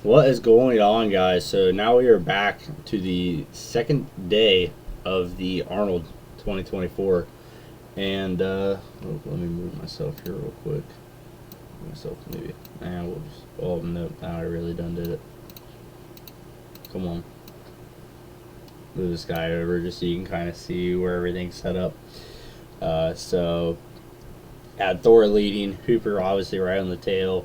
What is going on, guys? So now we are back to the second day of the Arnold 2024. And let me move myself here real quick. Maybe. And we'll just, oh no, I really done did it. Come on. Move this guy over just so you can kind of see where everything's set up. So had Thor leading, Hooper obviously right on the tail.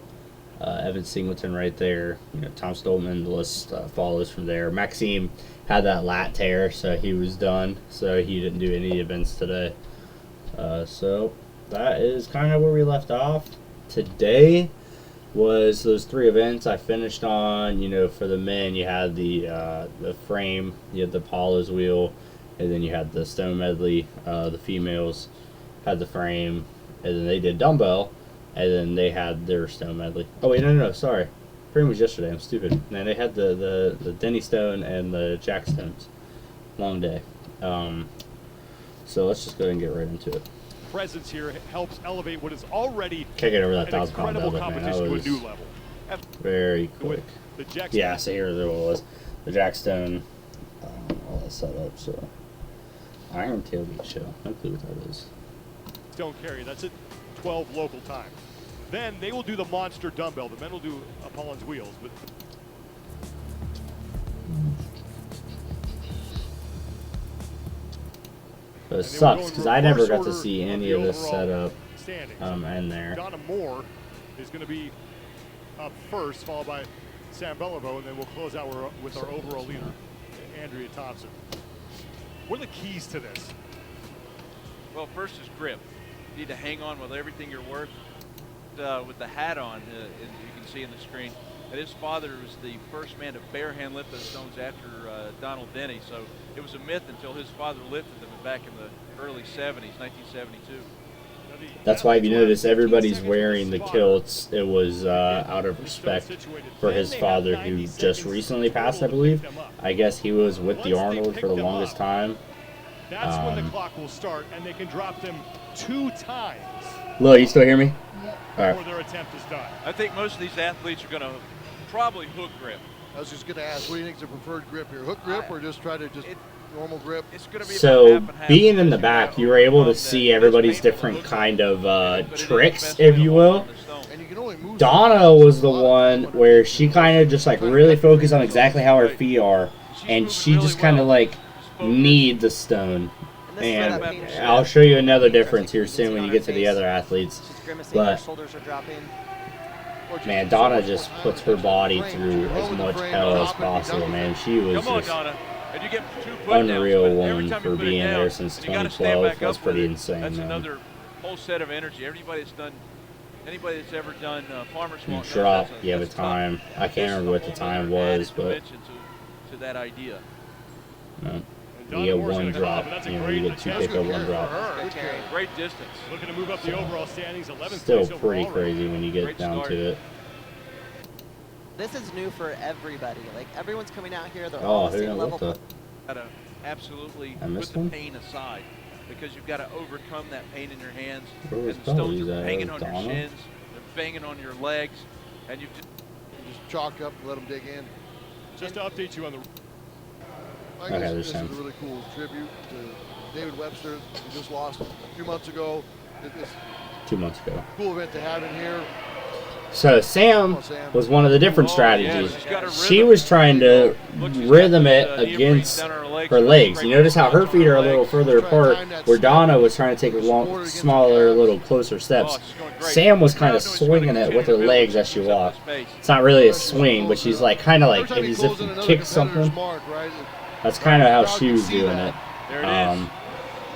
Evan Singleton right there. Tom Stoltman, the list follows from there. Maxime had that lat tear, so he was done. So he didn't do any events today. So that is kind of where we left off. Today was those 3 events I finished on. For the men, you had the frame, you had the Apollo's wheel, and then you had the stone medley. The females had the frame, and then they did dumbbell. And then they had their stone medley. Oh wait, no, sorry. Frame was yesterday. I'm stupid. And they had the Denny Stone and the Jack Stones. Long day. So let's just go ahead and get right into it. Presence here helps elevate what is already can't get over that 1,000-pound incredible deadlift, man. competition to a new level. Very quick. Yeah, so here's what it was. The Jack Stone, all that set up. So Iron Tailgate Show. No clue what that is. Stone carry. That's it. 12 local time. Then they will do the monster dumbbell. The men will do Apollon's wheels. But it sucks because I never got to see any of this setup in there. Donna Moore is going to be up first, followed by Sam Beliveau, and then we'll close out with our overall leader, Andrea Thompson. What are the keys to this? Well, first is grip. You need to hang on with everything you're worth. With the hat on, as you can see in the screen, that his father was the first man to barehand lift those stones after Donald Denny. So it was a myth until his father lifted them back in the early 70s, 1972. That's why if you notice everybody's wearing the kilts, it was out of respect for his father who just recently passed, I believe. I guess he was with the Arnold for the longest time. That's when the clock will start, and they can drop them 2 times. Lil, you still hear me? All right. Before their attempt is done. I think most of these athletes are going to probably hook grip. I was just going to ask, what do you think is the preferred grip here? Hook grip or just try to normal grip? It's going to be so being in the back, you were able to see everybody's different kind of tricks, if you will. Donna was the one where she kind of just like really focused on exactly how her feet are, and she just kind of like kneed the stone. And I'll show you another difference here soon when you get to the other athletes. But man, Donna just puts her body through as much hell as possible, man. She was just unreal woman for being there since 2012. That's pretty insane, That's man. another whole set of energy. Anybody that's ever done farmer's walk. Drop, you have a time. I can't remember what the time was, but to that idea. No. You get one drop, you get 2 pick up, 1 drop. Great distance. Looking to move up the overall standings. 11th Still place pretty overall. crazy when you get down to it. This is new for everybody. Like, everyone's coming out here. They're all the same level. Gotta absolutely put the pain aside because you've got to overcome that pain in your hands. And the stones are banging on your shins. They're banging on your legs, and you just chalk up and let them dig in. Just to update you on the. I guess this is a really cool tribute to David Webster. He just lost 2 months ago. It's 2 months ago. Cool event to have in here. So Sam was one of the different strategies. She was trying to rhythm it against her legs. You notice how her feet are a little further apart, where Donna was trying to take smaller, little closer steps. Sam was kind of swinging it with her legs as she walked. It's not really a swing, but she's like kind of like as if you kick something. That's kind of how she was doing it.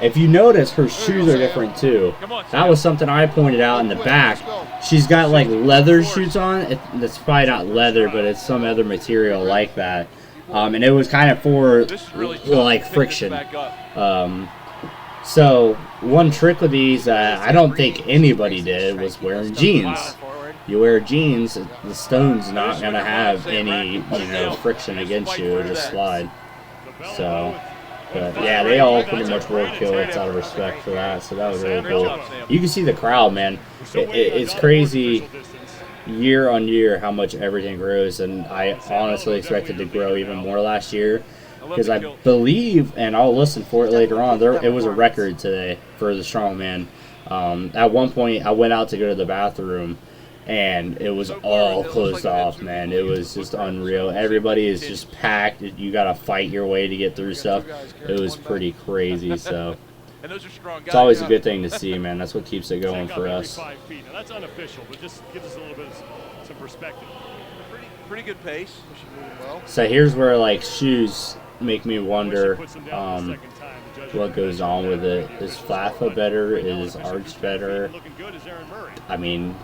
If you notice, her shoes are different too. That was something I pointed out in the back. She's got like leather shoes on. It's probably not leather, but it's some other material like that. And it was kind of for like friction. So one trick with these that I don't think anybody did was wearing jeans. You wear jeans, the stone's not gonna have any friction against you. It'll just slide. So, but yeah, they all pretty much wore kilts out of respect for that. So that was really cool. You can see the crowd, man. It's crazy year on year how much everything grows, and I honestly expected to grow even more last year because I believe, and I'll listen for it later on, it was a record today for the Strongman. At one point, I went out to go to the bathroom, and it was all closed off, man. It was just unreal. Everybody is just packed. You got to fight your way to get through stuff. It was pretty crazy, so it's always a good thing to see, man. That's what keeps it going for us. Now, that's unofficial, but just gives us a little bit of some perspective. Pretty good pace. So here's where, like, shoes make me wonder what goes on with it. Is Flaffa better? Is Arch better? I mean,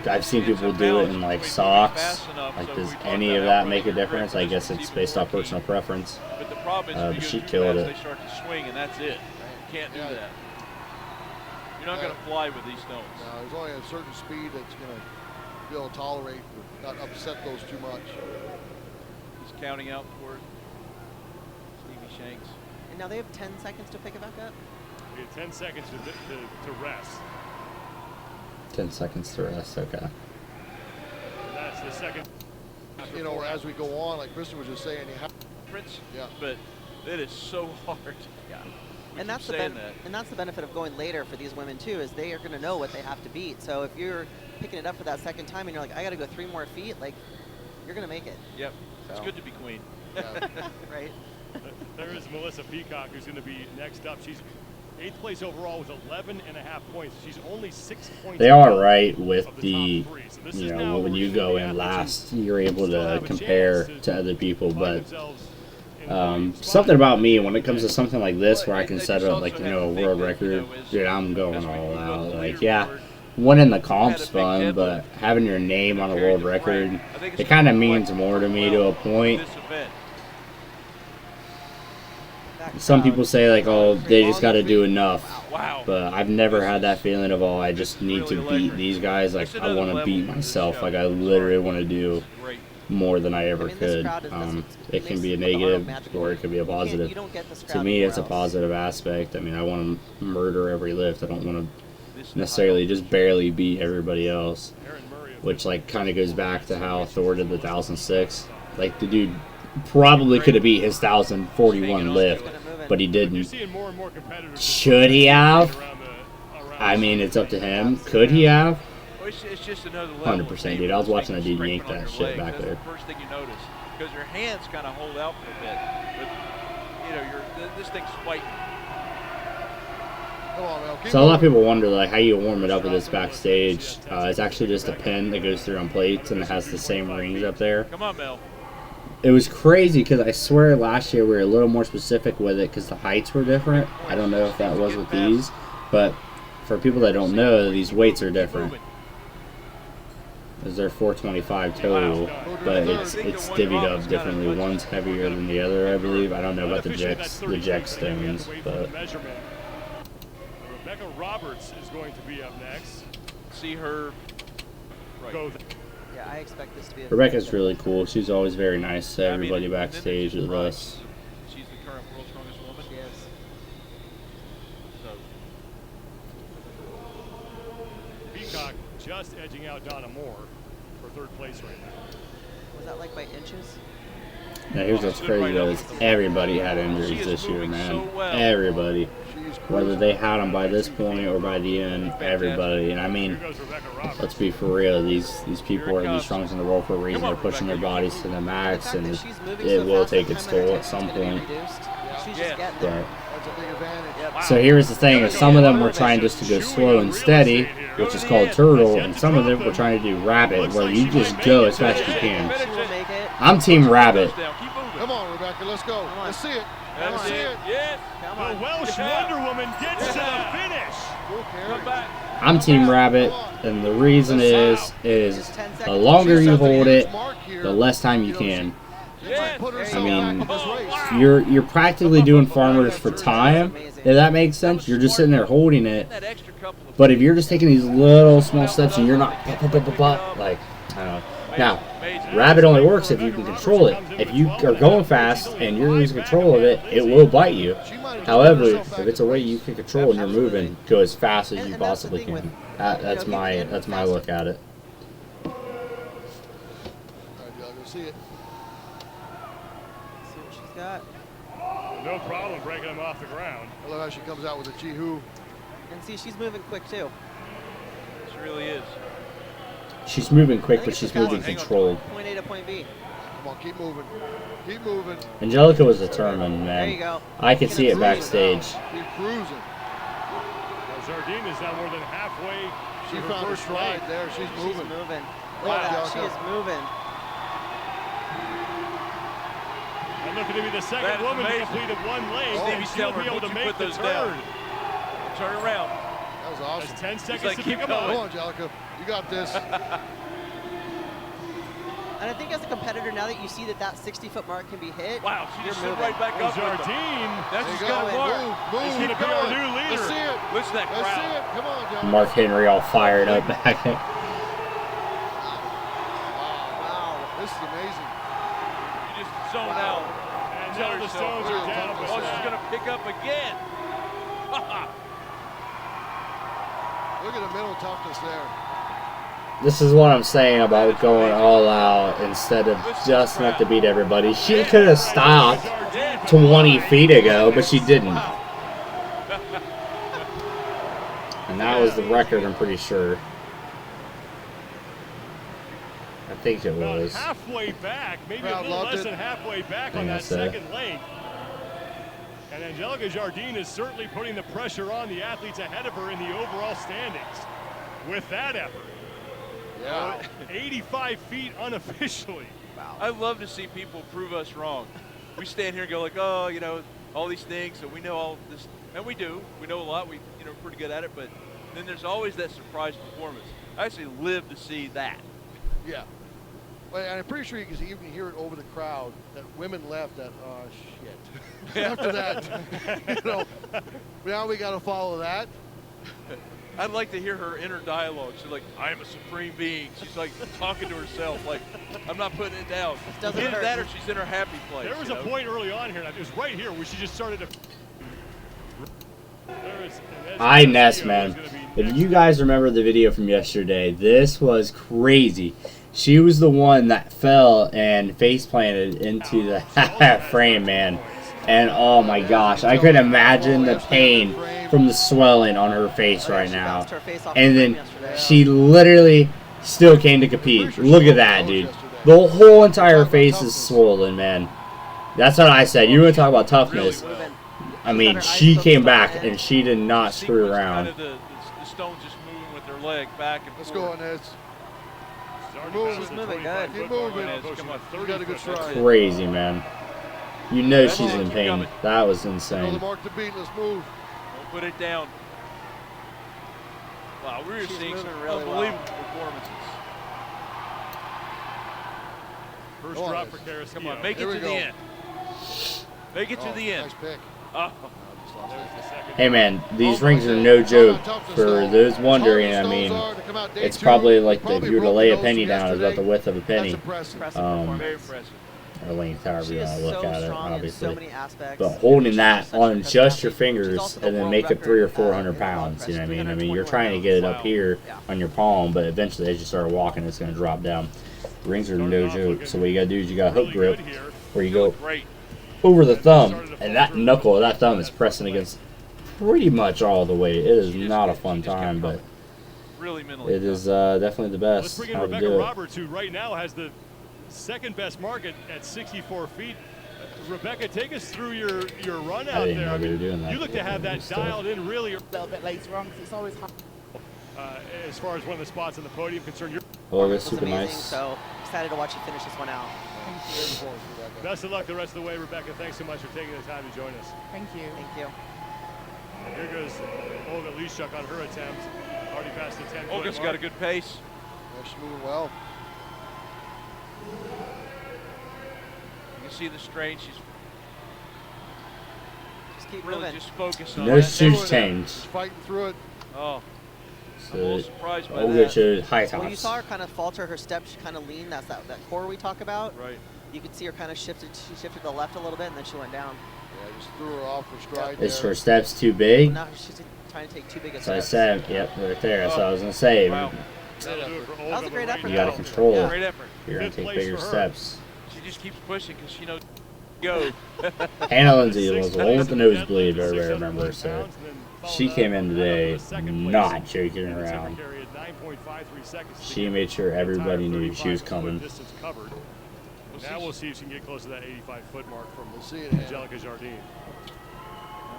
I've seen people do it in, like, socks. Like, does any of that make a difference? I guess it's based off personal preference. But she killed it. They start to swing, and that's it. You can't do that. You're not going to fly with these stones. No, there's only a certain speed that's going to be able to tolerate, not upset those too much. He's counting out for it. Stevie Shanks. And now they have 10 seconds to pick it back up? We have 10 seconds to rest. 10 seconds to rest, okay. And that's the second. You know, as we go on, like Kristen was just saying, you have but it is so hard. Yeah. And that's the benefit of going later for these women too, is they are going to know what they have to beat. So if you're picking it up for that second time and you're like, I got to go 3 more feet, like, you're going to make it. Yep. So. It's good to be queen. Yeah. Right. There is Melissa Peacock, who's going to be next up. She's 8th place overall with 11.5 points. She's only 6 points. They are right with the, you know, when you go in last, you're able to compare to other people, but something about me when it comes to something like this where I can set up, like, you know, a world record, dude, I'm going all out. Like, yeah, winning the comp's fun, but having your name on a world record, it kind of means more to me to a point. Some people say, like, oh, they just got to do enough, but I've never had that feeling of, oh, I just need to beat these guys. Like, I want to beat myself. Like, I literally want to do more than I ever could. It can be a negative or it could be a positive. To me, it's a positive aspect. I mean, I want to murder every lift. I don't want to necessarily just barely beat everybody else, which, like, kind of goes back to how Thor did the 1006. Like, the dude probably could have beat his 1041 lift, but he didn't. Should he have? I mean, it's up to him. Could he have? It's just another 100%, dude. I was watching a dude yank that shit back there. The first thing you notice, because your hands kind of hold out for a bit, but you know, this thing's fighting. So a lot of people wonder, like, how you warm it up with this backstage. It's actually just a pin that goes through on plates, and it has the same rings up there. Come on, Mel. It was crazy because I swear last year we were a little more specific with it because the heights were different. I don't know if that was with these, but for people that don't know, these weights are different. They're 425 total, but it's divvied up differently. One's heavier than the other, I believe. I don't know about the Jex stones, but Rebecca Roberts is going to be up next. See her go. Yeah, I expect this to be. Rebecca's really cool. She's always very nice to everybody backstage with us. She's the current world's strongest woman. She is. So. Peacock just edging out Donna Moore for 3rd place right now. Was that like by inches? Now here's what's crazy though, is everybody had injuries this year, man. Everybody. Whether they had them by this point or by the end, everybody. And I mean, let's be for real, these people are the strongest in the world for a reason. They're pushing their bodies to the max, and it will take its toll at some point. But, so here's the thing, is some of them were trying just to go slow and steady, which is called turtle, and some of them were trying to do rabbit, where you just go as fast as you can. I'm team rabbit. Come on, Rebecca, let's go. Let's see it. Let's see it. Yes. The Welsh Wonder Woman gets to the finish. I'm team rabbit, and the reason is the longer you hold it, the less time you can. I mean, you're practically doing farmers for time, if that makes sense. You're just sitting there holding it, but if you're just taking these little small steps and you're not like, I don't know. Now, rabbit only works if you can control it. If you are going fast and you're losing control of it, it will bite you. However, if it's a way you can control and you're moving, go as fast as you possibly can. That's my look at it. see it. See what she's got. No problem breaking him off the ground. I love how she comes out with a Jihu. And see, she's moving quick too. She really is. She's moving quick, but it's she's the moving hang on. controlled. Point A to point B. Come on, keep moving. Keep moving. Angelica was determined, There man. you go. I could see it Cruising backstage. Keep cruising. Well, Jardine is now more than halfway. She to her found her first stride leg. there. She's She's moving. moving. Wow. Look at that. She is moving. And looking to be the That second is woman amazing. to complete it one leg. Oh, and Stevie's she'll telling be her, able to "Don't you make put the those turn. down." Turn around. That was awesome. That's 10 seconds like, to "Keep pick them going." Come up. on, Angelica. You got this. And I think as a competitor, now that you see that 60-foot mark can be hit, Wow, she just you're stood right back Oh, up with them. Jardine. That's There just you gonna go. work. Move. He's Keep gonna be our going. new leader. Let's see it. Listen to that Let's see crowd. it. Come on, Angelica. Mark Henry all fired up back. Wow. This is amazing. You just zone out. And Tell now the herself, Stones are down. oh, she's gonna pick up again. Look at the mental toughness there. This is what I'm saying about going all out instead of just not to beat everybody. She could have stopped 20 feet ago, but she didn't. And that was the record, I'm pretty sure. I think it About was. halfway back, maybe a Crowd little loved less it. than halfway back on Yeah, that so- second leg. And Angelica Jardine is certainly putting the pressure on the athletes ahead of her in the overall standings with that effort. Yeah. 85 feet unofficially. I love to see people prove us wrong. We stand here and go like, oh, you know, all these things, so we know all this, and we do. We know a lot. We, you know, pretty good at it. But then there's always that surprise performance. I actually live to see that. Yeah. Well, and I'm pretty sure you can even hear it over the crowd that women left that, oh, shit. After that, you know, now we got to follow that. I'd like to hear her inner dialogue. She's like, I am a supreme being. She's like talking to herself, like, I'm not putting it down. doesn't Either hurt. that or she's in her happy place. There was you a know? point early on here, and it was right here where she just started to. Ness, man. If you guys remember the video from yesterday, this was crazy. She was the one that fell and face planted into the frame, man. And oh my gosh, I could imagine the pain from the swelling on her face right now. And then she literally still came to compete. Look at that, dude. The whole entire face is swollen, man. That's what I said. You want to talk about toughness. I mean, she came back and she did not screw around. Kind of the Stones just moving with their leg back and Let's forth. go, Inez. She's moving good. Keep moving. Come on, You got a good stride. Crazy, man. You know she's in pain. That was You know the insane. mark to beat. Let's move. Don't put it down. Wow, we were She's seeing some moving really well. unbelievable performances. First Go on, drop Liz. for Karras. Come on, make it Here we to the go. end. Make it to Oh, the end. Nice pick. Oh, Hey, man, these rings are no joke. For those wondering, I mean, it's probably like if you were to lay a penny down, it's about the width of a That's penny. impressive. Impressive Um, performance. very impressive. Or length, however She you is want to look so at it, strong in so obviously. many aspects. But holding She's that such an on impressive just your athlete. She's fingers also the and then world make it record, 300 or 400 in log pounds, press, you know what I mean? I mean, you're 321 trying to get it up Wow. here Yeah. on your palm, but eventually as you start walking, it's going to drop down. Rings are no joke, so what you got to do is you got a hook grip where you go Great. over the thumb, and that knuckle of that thumb is pressing against pretty much all the way. It is not a fun time, but Really mentally it is tough. definitely the Let's best bring in how to Rebecca do it. Roberts, who right now has the second best mark at 64 feet. Rebecca, take us through your run out didn't there. know they were doing that. You look to have that Stuff. dialed in really A little bit later on because it's always hard. as far as one of the spots on the podium concerned. You're Oh, that's was super amazing, nice. so excited to watch you finish this one out. best of luck the rest of the way, Rebecca. Thanks so much for taking the time to join us. Thank you. Thank you. Here goes Olga Lishuk on her attempt. Already past the 10-foot Olga's mark. got a good pace. Yeah, she's moving well. You can see the strain. She's Just keep really moving. just focused on No it. shoes change. She's fighting through it. Oh, I'm a little So surprised by Olga that. chose high Well, you tops. saw her kind of falter her step. She kind of leaned. That's that core we talk about. Right. You could see her kind of shifted. She shifted to the left a little bit, and then she went down. Yeah, just threw her off her stride Is there. her steps too big? Now she's trying to take too big a So I steps. said, yep, right there. That's what I was gonna say. Wow. That'll do it for That was a Olga, great but effort. You got to Yeah. control Yeah. it. Great effort. You're going to Fifth take place bigger for her. steps. She just keeps pushing because she knows go. Hannah Lindsay was the one with the Sixth place nosebleed, at everybody 601 remembers. So pounds, and then she followed came up in with today the second place not joking in the timber around. carry at 9.53 seconds to She get made sure the entire everybody knew she was 35-foot coming. distance covered. Now we'll see if she can get close to that 85-foot mark from We'll see it, Hannah. Angelica Jardine.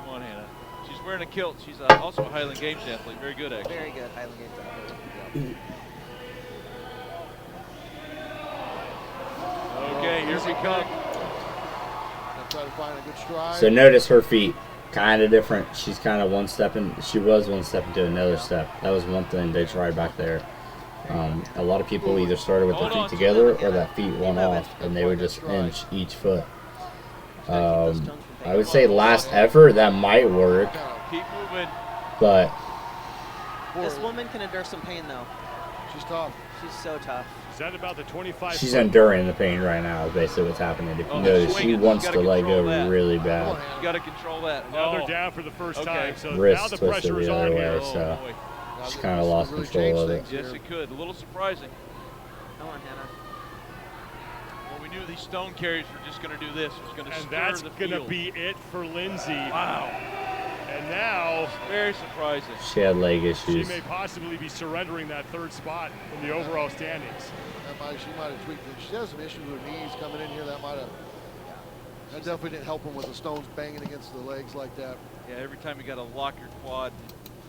Come on, Hannah. She's wearing a kilt. She's also a Highland Games athlete. Very good, actually. Very good. Highland Games athlete. Okay, here we come. Gonna try to find a good stride. So notice her feet, kind of different. She's kind of one step in. She was one step into another step. That was one thing they tried back there. A lot of people either started with their Hold on feet to together them, or that feet went off, and they would just inch each foot. I would say last effort that might work, Keep moving. but This woman can endure some pain, though. She's tough. She's so tough. Is that about the 25? she's enduring the pain right now. Is basically what's happening. If you Oh, notice, she swinging. wants She's to gotta let go control that. really Come bad. on, You Hannah. got to control that. Now Oh. they're down for the first Okay. time, so Wrist now the twisted pressure is the on other here. way, Oh, so boy. Now she this kind of will lost really control change of it. things Yes, here. it could. A little surprising. Come on, Hannah. Well, we knew these stone carriers were just going to do this. It was going to And stir that's the going to field. be it for Lindsay. Wow. And now Very surprising. She had leg she issues. may possibly be surrendering that third spot in the overall standings. She might have tweaked it. She has some issues with her knees coming in here. That might have. That definitely didn't help him with the stones banging against the legs like that. Yeah, every time you got to lock your quad.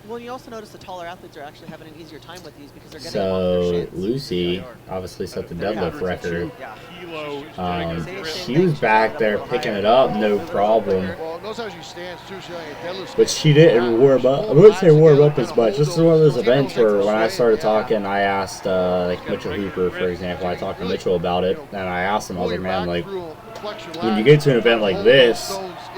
Well, you also notice the taller athletes are actually having an easier time with these because they're getting them off their So shins. Lucy obviously set the deadlift record. Yeah. Kilo. She was back there picking it up, no problem. Well, notice how she stands too. She's like a deadlift. But she didn't warm up. I wouldn't say warm up as much. This is one of those events where when I started talking, I asked like Mitchell Hooper, for example. I talked to Mitchell about it, and I asked him, I was like, man, like, when you get to an event like this,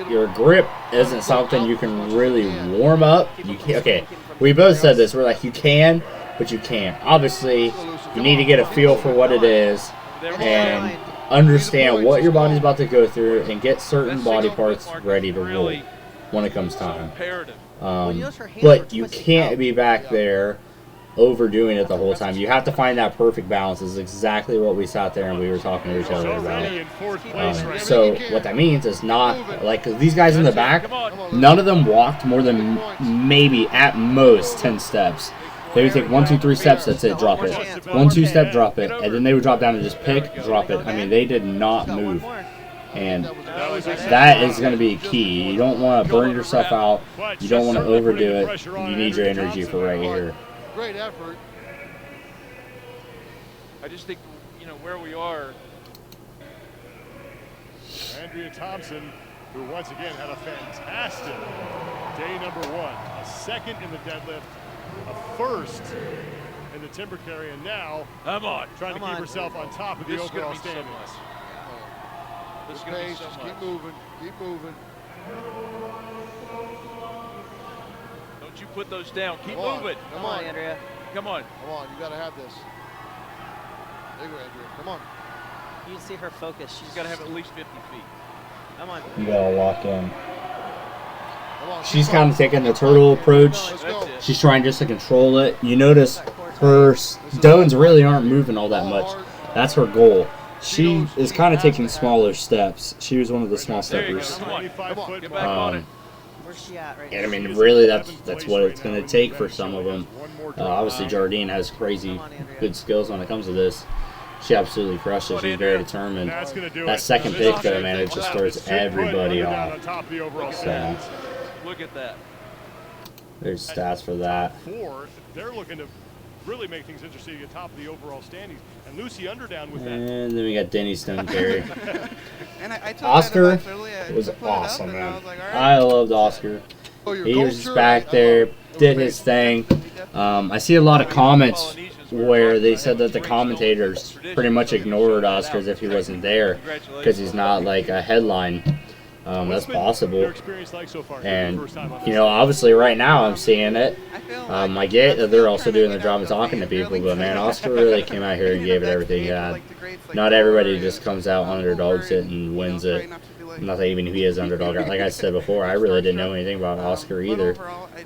your grip isn't something you can really warm up. You can, okay, we both said this. We're like, you can, but you can't. Obviously, you need to get a feel for what it is and understand what your body's about to go through and get certain body parts ready to roll when it comes time. Imperative. But you can't be back there overdoing it the whole time. You have to find that perfect balance. This is exactly what we sat there and we were talking to each other Already about. in fourth place right So what that means is not like these guys in the back. None of them walked more than maybe at most 10 steps. They would take 1, 2, 3 steps. That's it. Drop it. 1, 2 step. Drop it. And then they would drop down and just pick. Drop it. I mean, they did not move. And that is going to be key. You don't want to burn yourself out. You don't want to overdo it. You need your energy for right here. Great effort. I just think, you know, where we are. Andrea Thompson, who once again had a fantastic day number 1. A second in the deadlift, a first in the timber carry, and now Come on. trying to keep herself on top of the This is gonna overall be so standings. much. This is Good going to be pace. so Just much. keep moving. Keep moving. Don't you put those down. Keep Come on. moving. Come on, Andrea. Come on. Come on. You got to have this. There you go, Andrea. Come on. You see her focus. She's She's got to have at least 50 feet. Come on. You gotta lock in. Come on. She's keep kind on. of taking the turtle approach. Let's go. That's it. She's trying just to control it. You notice her stones really aren't moving all that much. That's her goal. She is kind of taking smaller steps. She was one of the small There you go. steppers. Come on. 25-foot Get mark. back on it. Where's she at right And I now? mean, really, that's what it's going to take for some of them. Obviously, Jardine has crazy good skills when it comes to this. She absolutely crushed it. She's very determined. That's going to do That it. second Now, pick, this though, is man, it just throws should put everybody her down off. on top of the overall So, standings. Look at that. there's stats for that. 4, they're looking to really make things interesting at top of the overall standings. And Lucy Underdown with that. And then we got Denny Stone Carey. And I told Oscar that eventually, I was put it up, awesome, and I man. was like, all right. I loved Oscar. Oh, your He gold was just shirt. back there, did his thing. I see a lot of comments where they said that the commentators pretty much ignored Oscar as if he wasn't there because he's not like a headline. That's What's been possible. your experience like so far? And, First time on you this? know, obviously right now I'm seeing it. I feel I get that they're also doing their job of talking to people, but man, Oscar really came out here and gave it everything he had. Not everybody just comes out underdogs it and wins it. Not that even he is underdog. Like I said before, I really didn't know anything about Oscar either.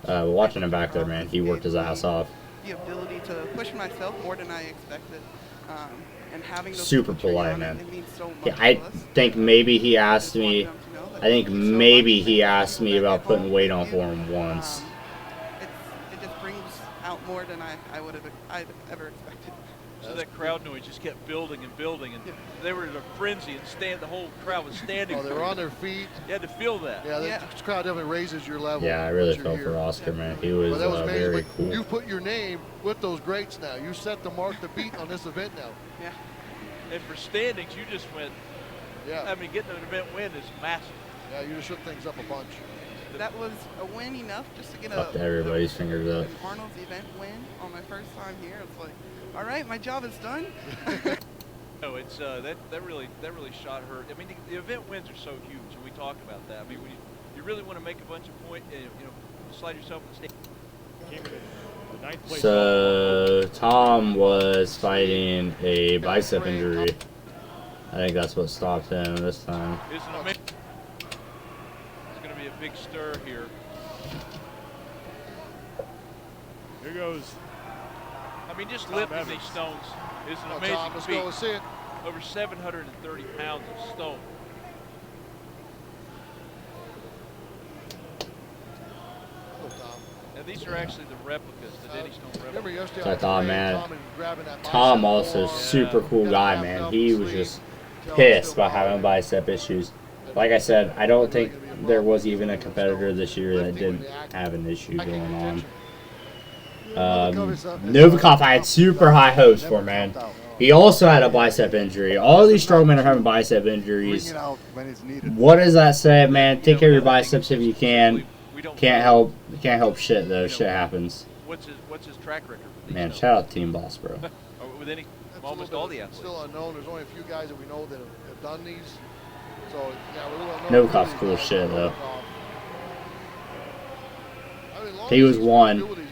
Watching him back there, man, he worked his ass off. the ability to push myself more than I expected. And having those Super people cheer you polite, on, man. It means so much Yeah, to I us. think maybe he I asked just want me. them to know that I think thank you so maybe much. he Thank asked you me that about get putting home weight with on you. for him once. It just brings out more than I'd ever expected. So that crowd noise just kept building and building, and they were in a frenzy, and the whole crowd was standing. Oh, they were on their feet. You had to feel that. Yeah, Yeah. this crowd definitely raises your level. Yeah, I really once you're felt here. for Oscar, man. He was, But that was amazing. very But cool. you put your name with those greats now. You set the mark to beat on this event now. Yeah. And for standings, you just went. Yeah. I mean, getting an event win is massive. Yeah, you just shook things up a bunch. That was a win enough just to get Up to everybody's fingers up. an Arnold's event win on my first time here. It's like, all right, my job is done. No, it's that really shot her. I mean, the event wins are so huge, and we talked about that. I mean, when you really want to make a bunch of points, slide yourself in the stage. Came in the ninth place. So Tom was fighting a bicep injury. I think that's what stopped him this time. There's going to be a big stir here. Here goes. I mean, just Tom lifting Evans. these stones is an Oh, amazing Tom, let's feat. go. Let's see it. Over 730 pounds of stone. Oh, Tom. And these are actually the replicas, the Denny Stone Remember replicas. yesterday So I on thought, train, man, Tom and grabbing that Tom bicep also bar. super cool Got guy, wrapped man. up He the was sleeve. just Tell him pissed still about having hard. bicep issues. Like I said, I don't think there was even a competitor this year that didn't have an issue going on. Novikov, I had super high hopes for, man. He also had a bicep injury. All these strongmen are having bicep injuries. What does that say, man? Take care of your biceps if you can. Can't help shit though. Shit happens. What's his track record with these Man, stones? shout out Team Boss, bro. With any, That's almost a little all bit the athletes. still unknown. There's only a few guys that we know that have done these. So yeah, we're a little unknown. Novikov's cool Guys shit, though. I mean, as long He as was he's one good with his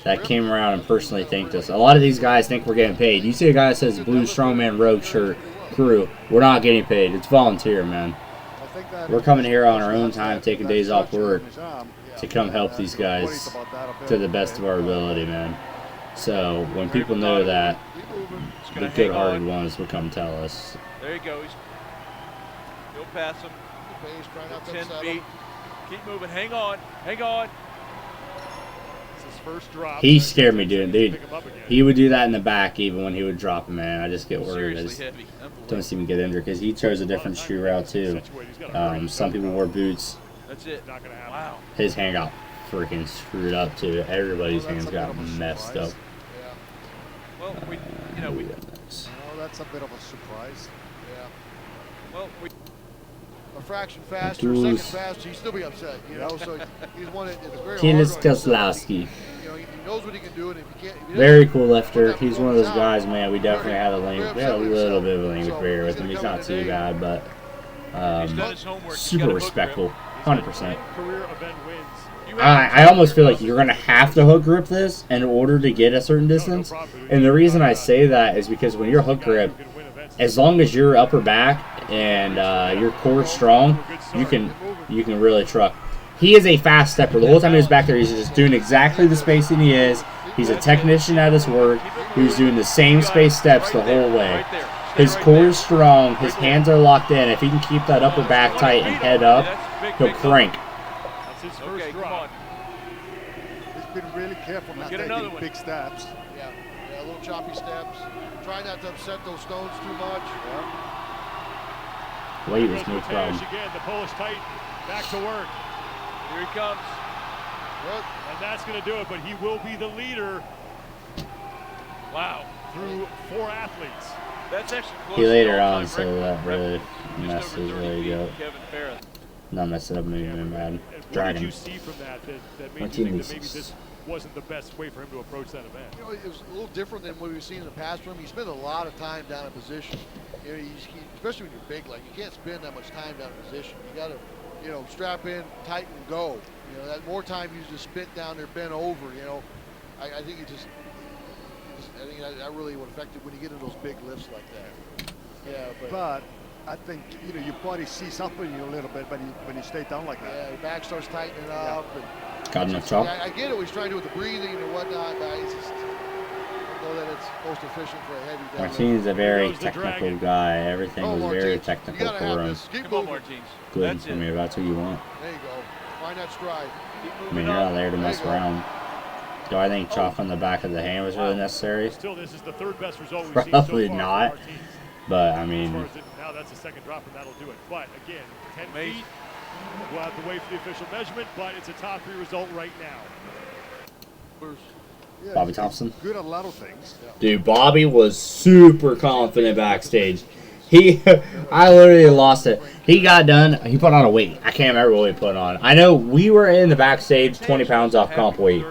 that grip, came around and that's what we personally kinda thanked worry us. A lot of these guys think we're getting paid. You see a guy that says Blue Strongman Rogue Shirt Crew. We're not getting paid. It's volunteer, man. We're coming here on our own time, taking days off work to come help these guys to the best of our ability, man. So when people know that, It's the gonna hang good-hearted on. ones will come tell us. There he goes. He'll pass him. The pace, try not to 10 upset feet. him. Keep moving. Hang on. Hang on. It's his first drop. He scared me, dude. Pick him up again. He would do that in the back even when he would drop him, man. I just get worried. I Seriously just heavy. don't Unbelievable. see him get injured because he chose a different shoe route too. Some people wore boots. That's it. Not gonna happen. Wow. His hand got freaking screwed up too. Everybody's Well, that's hands a got bit of a messed up. surprise. Yeah, Well, we Oh, that's a bit of a surprise. yeah. A fraction faster, a Deuce. second faster, he'd still be upset, you know. So he's one that it's very Kilis hard on himself. Kozlowski. You know, he knows what he can do, and if he can't, if he doesn't- Very cool lifter. He's one of those guys, man. We definitely had a language. We had a little bit of a language barrier with him. He's not too bad, but He's done his homework. He's super got a hook respectful. grip. 100%. Career event wins. You have- I almost feel like you're gonna have to hook grip this in order to get a certain distance. And the reason I say that is because when you're hook grip, as long as your upper back and your core is strong, you can really truck. He is a fast stepper. The whole time he was back there, he's just doing exactly the spacing he is. He's a technician at his work. He was doing the same space steps the whole way. Right there. His Right core there. is strong. His hands are locked in. If he can keep that upper back tight and head up, he'll crank. That's his first Okay, come drop. on. He's been really careful not Get another taking one. big steps. Yeah, yeah, little choppy steps. Try not to upset those stones too much. Weight Here was goes no Mateusz problem. again, the Polish Titan, back to work. Here he comes. Good. And that's going to do it, but he will be the leader Wow. through 4 athletes. That's actually close He to later the on, all-time so record. that really Just messed over his 30 leg feet, up. Kevin Farris. Not messing up, making him mad. And what Dragging did you him. see from that My made you team think is- that maybe this wasn't the best way for him to approach that event? You know, it was a little different than what we've seen in the past from him. He spent a lot of time down in position. You know, especially when you're big, like you can't spend that much time down in position. You got to, you know, strap in, tighten, go. You know, that more time you just spent down there, bent over. You know, I think I think that really would affect it when you get into those big lifts like that. Yeah, But I think, you know, your body sees something in you a little bit when you stay down like that. yeah, your back starts tightening up. And Got enough chalk? I get it. What he's trying to do with the breathing and whatnot, but it's just, know that it's most efficient for a heavy deadlift. Martin's a very goes the technical dragon. guy. Everything was very Martins, technical you gotta for have him. this. Keep Come on, moving. Martins. Good. That's I it. mean, if that's what you want. There you go. Find that stride. Keep I moving mean, you're up. not there to mess There you go. around. Do I think chalk on the back of the hand was really necessary? Still, this is the third best result we've Probably seen so far not. from Martins. But, I As mean, far as now that's a second drop, and that'll do it. But again, 10 feet. We'll have to wait for the official measurement, but it's a top 3 result right now. Yeah, Bobby he's Thompson. good at a lot of things. dude, Bobby was super confident backstage. I literally lost it. He got done. He put on a weight. I can't remember what he put on. I know we were in the backstage 20 pounds off comp weight.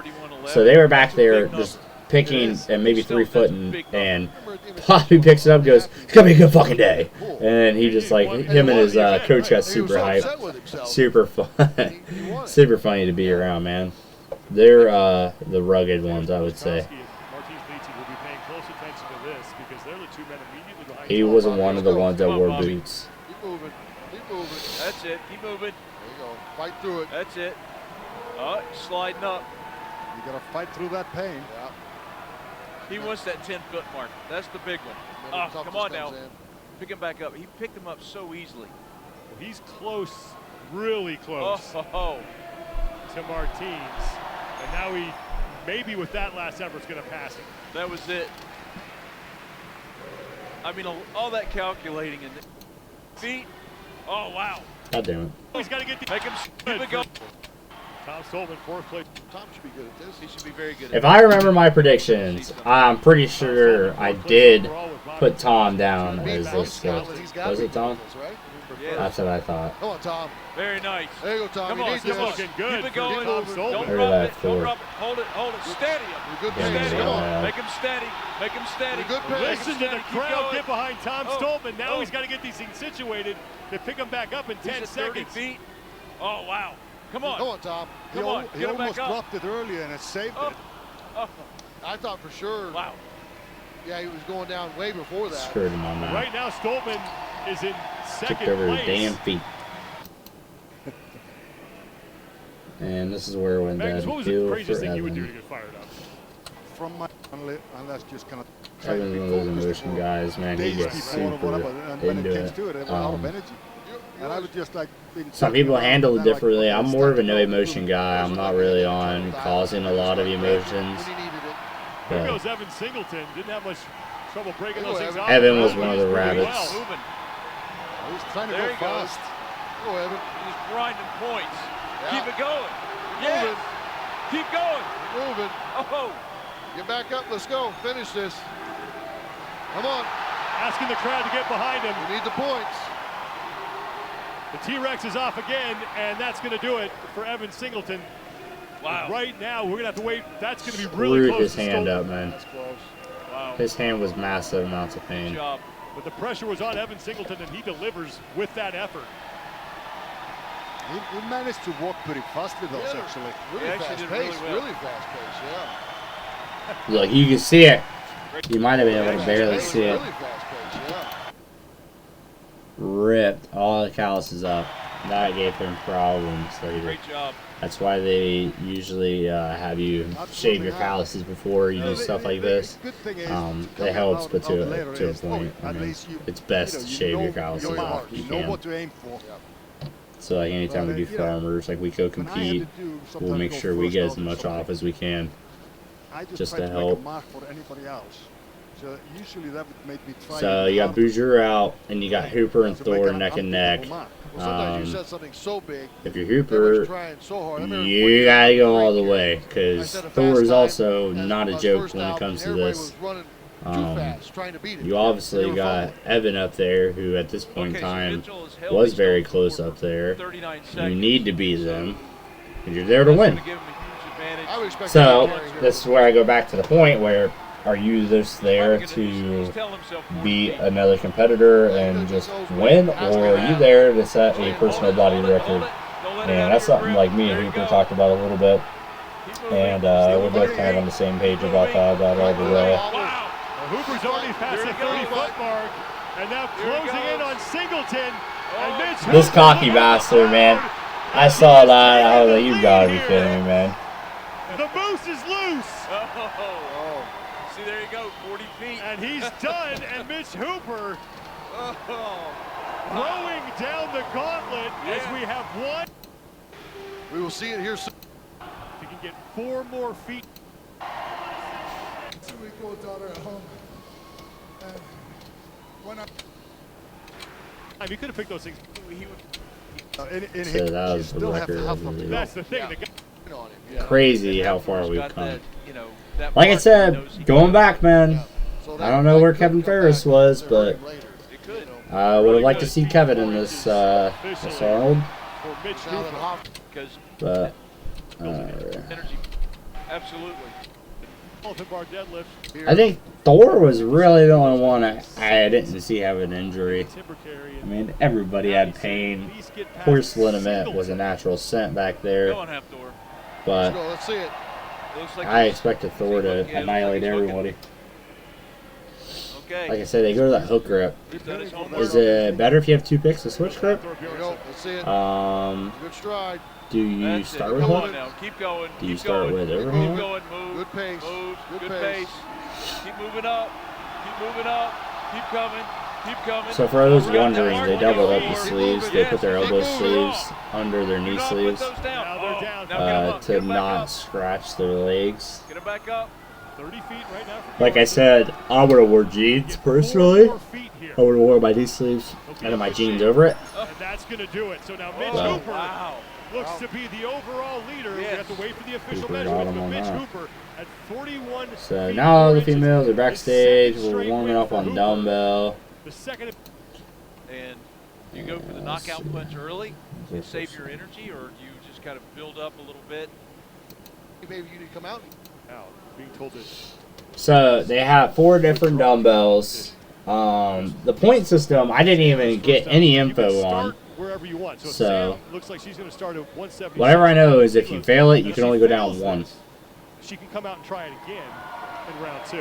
So they were back there just picking and maybe 3-footing. And Bobby picks it up and goes, it's going to be a good fucking day. And he just like, him and his coach got super hyped. Super fun. Super funny to be around, man. They're the rugged ones, I would say. He wasn't one of the ones that wore boots. Keep moving. Keep moving. That's it. Keep moving. There you go. Fight through it. That's it. Oh, sliding up. You got to fight through that pain. Yeah. He wants that 10-foot mark. That's the big one. Oh, come on now. Pick him back up. He picked him up so easily. Well, he's close, really close to Martins. And now he, maybe with that last effort, is going to pass him. That was it. I mean, all that calculating and feet. Oh, wow. God damn it. He's got to get the. Make him keep it going. Tom Stolman, 4th place. Tom should be good at this. He should be very good at If I remember my predictions, I'm pretty sure I did put Tom down as this guy. Was it Tom? Yeah. That's what I thought. Come on, Tom. Very nice. There you go, Tom. Come You on, need come on. this. Looking good. Keep it going. for Tom Stolman. Don't Heard drop that it. Don't before. drop it. Hold it. Steady him. Good Yeah, pace. Steady Come him. on. Make him steady. Make him steady. Good pace. Listen to the crowd get behind Tom Stolman. Now Oh. he's got to get these things situated to pick him back up in 10 He's at 30 seconds. feet. Oh, wow. Come on. Come on, Tom. Come on. He Get him almost back up. dropped it earlier and it saved Oh. it. Oh. I thought for sure. Wow. Yeah, he was going down way before that. Screwed him on that. Right now, Stolman is in Kicked second over his place. damn feet. And this is where when Magnus, the what was the deal for craziest thing you would do to Evan. get fired up? From my unless just kind of Evan's one of those emotion guys, man. He days gets before or super whatever, and when it into comes to it, I went out of energy. And I was just like, Some people handle it differently. I'm more of a no emotion guy. I'm not really on causing a lot of emotions. When he needed it. Here But goes Evan Singleton. Didn't have much trouble breaking those things off. Evan was one of the He's pretty rabbits. well. Moving. He's trying to There go he goes. fast. Go, Evan. He's grinding points. Yeah. Keep it going. Moving. Yes. Keep going. Moving. Oh. Get back up. Let's go. Finish this. Come on. Asking the crowd to get behind him. We need the points. The T-Rex is off again, and that's going to do it for Evan Singleton. Wow. Right now, we're going to have to wait. That's going to be really screwed close his to hand Stolman. up, man. That's close. Wow. His hand was massive amounts of Good pain. job. But the pressure was on Evan Singleton, and he delivers with that effort. He managed to walk pretty fast with us, Yeah. actually. Really He actually fast did pace. really well. Really fast pace, yeah. Look, you can see it. You might have been able to barely Fast see pace, it. Really fast pace, yeah. Ripped all the calluses up. That gave him problems later. Great job. That's why they usually have you shave your calluses before you do stuff like this. It helps, but to a point. I mean, it's best to shave your calluses off if you You know can. what to aim for. So like anytime we do farmers, like we go compete, we'll make sure we get as much off as we can. I just try to make help. a mark for anybody else. So usually that would make me try. So you got Bouger out, and you got Hooper and Thor neck and neck. Well, sometimes you Um, set something so big, If you're everyone's Hooper, trying so hard. I remember you when gotta go all the break way, I because set a fast Thor is time, also and not I a was joke first when it out, comes and to everybody this. was running too fast, trying to beat it. You obviously They were got falling. Evan up there, who at this point in Okay, so time Mitchell is held was his very own close for up there. 39 You seconds. need to beat them, and you're there to That's win. gonna give him a huge advantage. I would expect So him to carry this is where I go back to the point where are you just there He's to telling himself more beat to be. another competitor and just win, or are you there to set a personal body record? And that's something like me and Hooper talked about a little bit, and we're both kind of on the same page about that all the way. Wow. Well, Hooper's already past the 30-foot mark, and now closing in on Singleton. And Mitch This Hooper cocky on bastard, man. board. I saw that. I was like, you gotta be kidding me, man. The boost is loose. Oh, See, there you go, 40 feet. And he's done, and Mitch Hooper throwing down the gauntlet as we have one. We will see it here soon. If he can get 4 more feet. 2-week-old daughter at home. And when You could have picked those things. So that was the record. That's the thing. Crazy how far we've Got come. that, you know, that Like I mark, said, he knows he going can- back, man. I don't know where Kevin Ferris was, but It could. I would have liked to see Kevin in this Arnold. For Mitch Hooper. Because But energy, absolutely. Elephant bar deadlift. I think Thor was really the only one I didn't see have an injury. Timber carry. I mean, everybody had pain. Horse liniment was a natural scent back there, Go on, half door. but Let's see it. Looks like I he's- expected Thor to annihilate everybody. Okay. Like I said, they go to that hook grip. He's done his homework. Is it better if you have 2 picks to switch grip? Here we go. Let's see it. Good stride. Do you That's start it. with Come on hook? now. Keep going. Do you Keep start going. with Keep overhook? going. Move. Good pace. Move. Good Good pace. pace. Keep moving up. Keep moving up. Keep coming. Keep coming. So for those Around that wondering, mark. they doubled up the Keep sleeves. moving. They put their Yes, elbow keep moving. sleeves under their knee Do not put sleeves those down. Now they're down. Now get 'em up. to Get 'em back not up. scratch their legs. Get him back up. 30 feet right now. For Like I Carson. said, I would have wore jeans Get 4 personally. more feet here. I would have worn my knee sleeves and my jeans over it. And that's going to do it. So now Mitch Wow. Hooper Wow. looks to be the overall leader. We Yes. have to wait for the official Hooper got measurements, him but on Mitch that. Hooper at 41 So feet, now 4 the inches. females are His backstage. second We're straight warming win up for on Hooper. dumbbell. The second. And you go for the Yeah, knockout let's see. punch early and Let's save see. your energy, or do you just kind of build up a little bit? Maybe you need to come out. Now, being told that So they have 4 different dumbbells. The point system, I didn't even get any you can info start on. wherever you want. So, So, Sam looks like she's going to start at 170. Whatever I know is if you fail it, you can only go down 1. She can come out and try it again in round 2.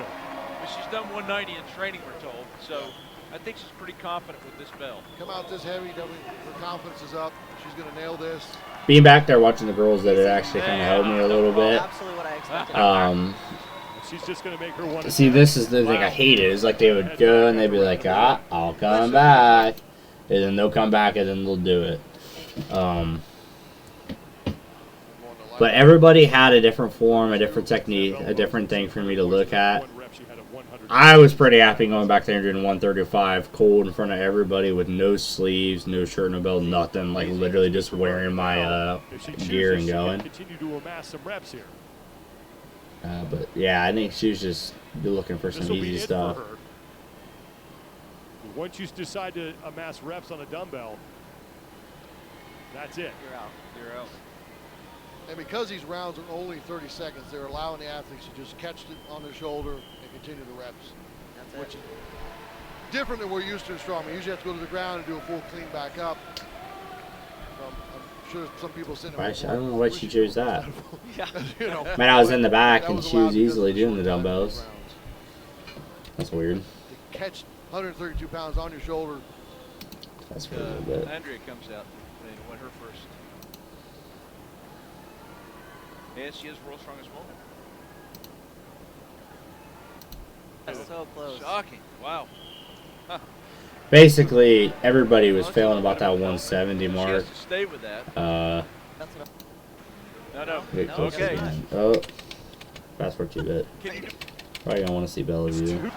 But she's done 190 in training, we're told. So I think she's pretty confident with this belt. Come out this heavy. Her confidence is up. She's going to nail this. Being back there watching the girls, that it actually kind of helped me a little bit. Absolutely what I expected. She's just going to make her one. See, this is the thing I hated. Is like they would go and they'd be like, I'll come back. And then they'll come back and then they'll do it. But everybody had a different form, a different technique, a different thing for me to look at. I was pretty happy going back there and doing 135 cold in front of everybody with no sleeves, no shirt, no belt, nothing. Like literally just wearing my gear and going. Continue to amass some reps here. But yeah, I think she was just looking for This some will be easy it stuff. for her. Once you decide to amass reps on a dumbbell, that's it. You're out. You're out. And because these rounds are only 30 seconds, they're allowing the athletes to just catch it on their shoulder and continue the reps. That's Which it. is different than we're used to in Strongman. You usually have to go to the ground and do a full clean back up. I'm sure some people sitting there. I don't know why she chose that. You know, Man, I was in the back that and was she allowed was because easily of the doing the short time in dumbbells. those rounds. That's weird. To catch 132 pounds on your shoulder. That's weird a little bit. Andrea comes out and won her first. And she is world's strongest woman. That's so close. Shocking. Wow. Basically, everybody was failing about that 170 She mark. has to stay with that. That's what No. Get No, closer okay. again. Oh, fast forward too bit. Can you Probably gonna want to see belly view.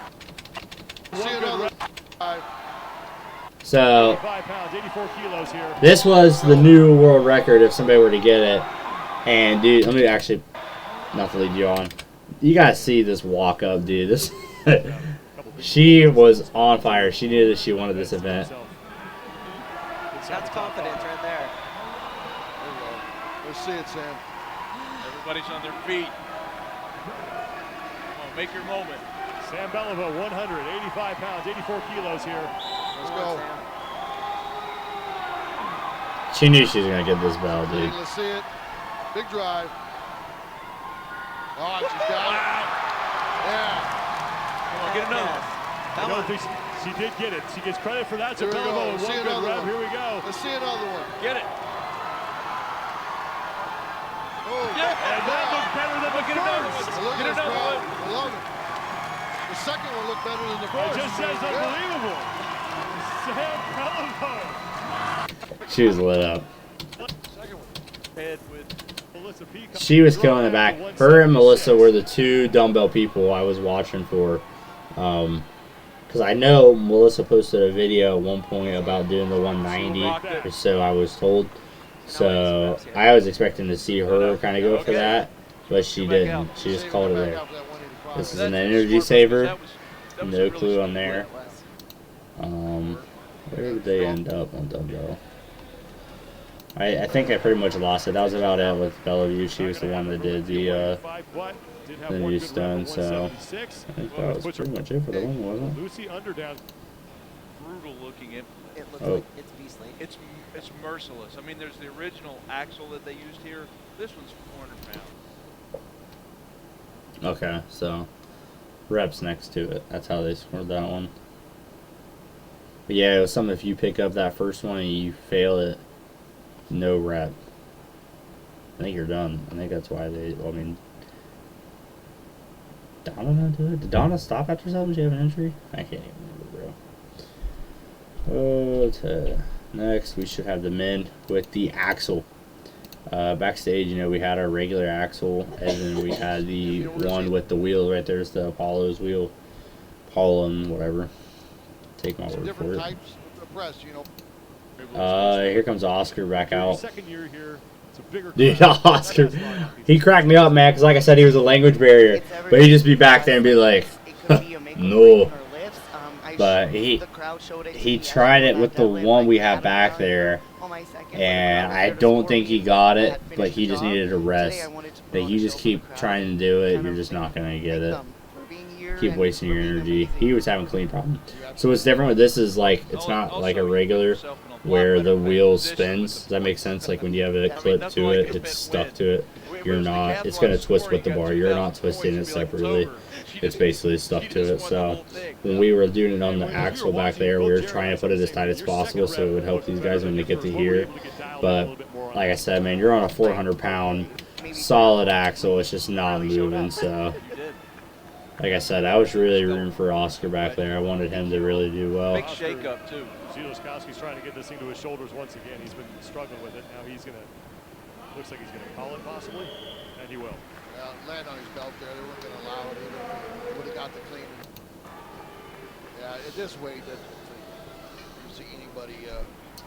See another 5. So 5 pounds, 84 kilos here. this was the new world record if somebody were to get it. And dude, let me actually not to lead you on. You guys see this walk up, dude. This she was on fire. She knew that she wanted this event. That's confidence right there. There we go. Let's see it, Sam. Everybody's on their feet. Come on, make your moment. Sam Belleva, 185 pounds, 84 kilos here. Let's Come on, go. Sam. She knew she was gonna get this bell, dude. Let's see it. Big drive. Oh, she's got it. Yeah. Come on, get another one. I Come don't on. think she did get it. She gets credit for that. So Here we Belleva go. with See one good another rep. one. Here we go. Let's see another one. Get it. Oh, Yeah. And that looks better than the Get another first. one. Look Get at this another crowd. one. I love it. second one looked better than the It first. just says unbelievable. Sam Pellevo. She was lit up. Second one. Head with Melissa Peacock. She was killing it back. Her and Melissa were the two dumbbell people I was watching for. Because I know Melissa posted a video at one point about doing the 190 or so, I was told. So I was expecting to see her kind of go for that, but she didn't. She just called it there. This is an energy saver. No clue on there. Where did they end up on dumbbell? I think I pretty much lost it. That was about it with Bellevue. She was the one that did the new stone, so I think that was pretty much it for the women, wasn't it? Lucy Underdown. Brutal looking. It looks Oh. like it's beastly. It's merciless. I mean, there's the original axle that they used here. This one's 400 pounds. Okay, so reps next to it. That's how they scored that one. But yeah, it was something if you pick up that first one and you fail it, no rep. I think you're done. I think that's why they, well, I mean, Donna not do it? Did Donna stop after something? Did she have an injury? I can't even remember, bro. Next, we should have the men with the axle. Backstage, you know, we had our regular axle, and then we had the one with the wheel right there's the Apollo's wheel. Apollo and whatever. Take my word for Different it. types of press, you know. Here comes Oscar back out. Second year here. It's a bigger Dude, crowd. Oscar, he cracked me up, man, because like I said, he was a language barrier. But he'd just be back there and be like, no. But he tried it with the one we have back there, and I don't think he got it, but he just needed a rest. Like, you just keep trying to do it, you're just not going to get it. Keep wasting your energy. He was having clean problems. So what's different with this is, like, it's not like a regular where the wheel spins. Does that make sense? Like when you have a clip to it, it's stuck to it. You're not. It's going to twist with the bar. You're not twisting it separately. It's basically stuck to it. So when we were doing it on the axle back there, we were trying to put it as tight as possible so it would help these guys when they get to here. But like I said, man, you're on a 400-pound solid axle. It's just not moving. So like I said, I was really rooting for Oscar back there. I wanted him to really do well. Big shake up too. Zieloskowski's trying to get this thing to his shoulders once again. He's been struggling with it. Now he's going to, looks like he's going to call it possibly, and he will. Land on his belt there. They weren't going to allow it either. He would have got the clean. Yeah, at this weight, that you see anybody.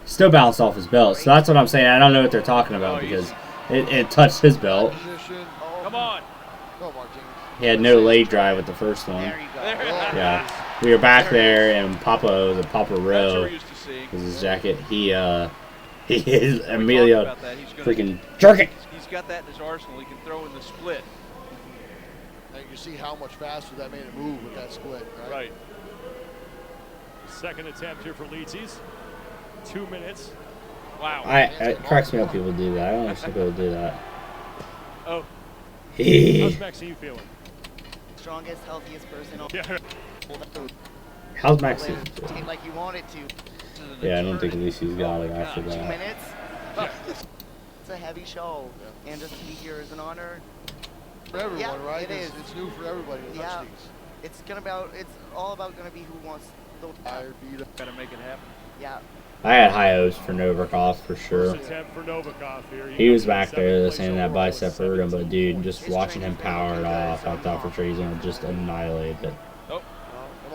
Still bounced off his belt. So that's what I'm saying. I don't know what they're talking about because it touched his belt. Come on. Go, Martinez. He had no leg drive with the first one. There you go. Yeah. We were back there, and Papa was a Papa That's what Rowe. we're used to seeing. Was his jacket. He is Emilio freaking jerk it. He's got that in his arsenal. He can throw in the split. And you see how much faster that made it move with that split, right? Right. Second attempt here for Leetsies. 2 minutes. Wow. It cracks me up people do that. I don't understand people do that. Oh. How's Maxine feeling? Strongest, healthiest person. Yeah. How's Maxine? Take like you want it to. Yeah, I don't think Lucy's got it after 2 that. minutes. It's a heavy show, and just to be here is an honor. For everyone, Yeah, right? it is. It's new for everybody to touch Yeah. these. It's all about gonna be who wants the. Tired, beat up. Got to make it happen. Yeah. I had high hopes for Novikov for sure. First attempt for Novikov here. He was back there saying that bicep hurt him, but dude, just watching him power it off, I thought for sure he's gonna just annihilate it. Oh.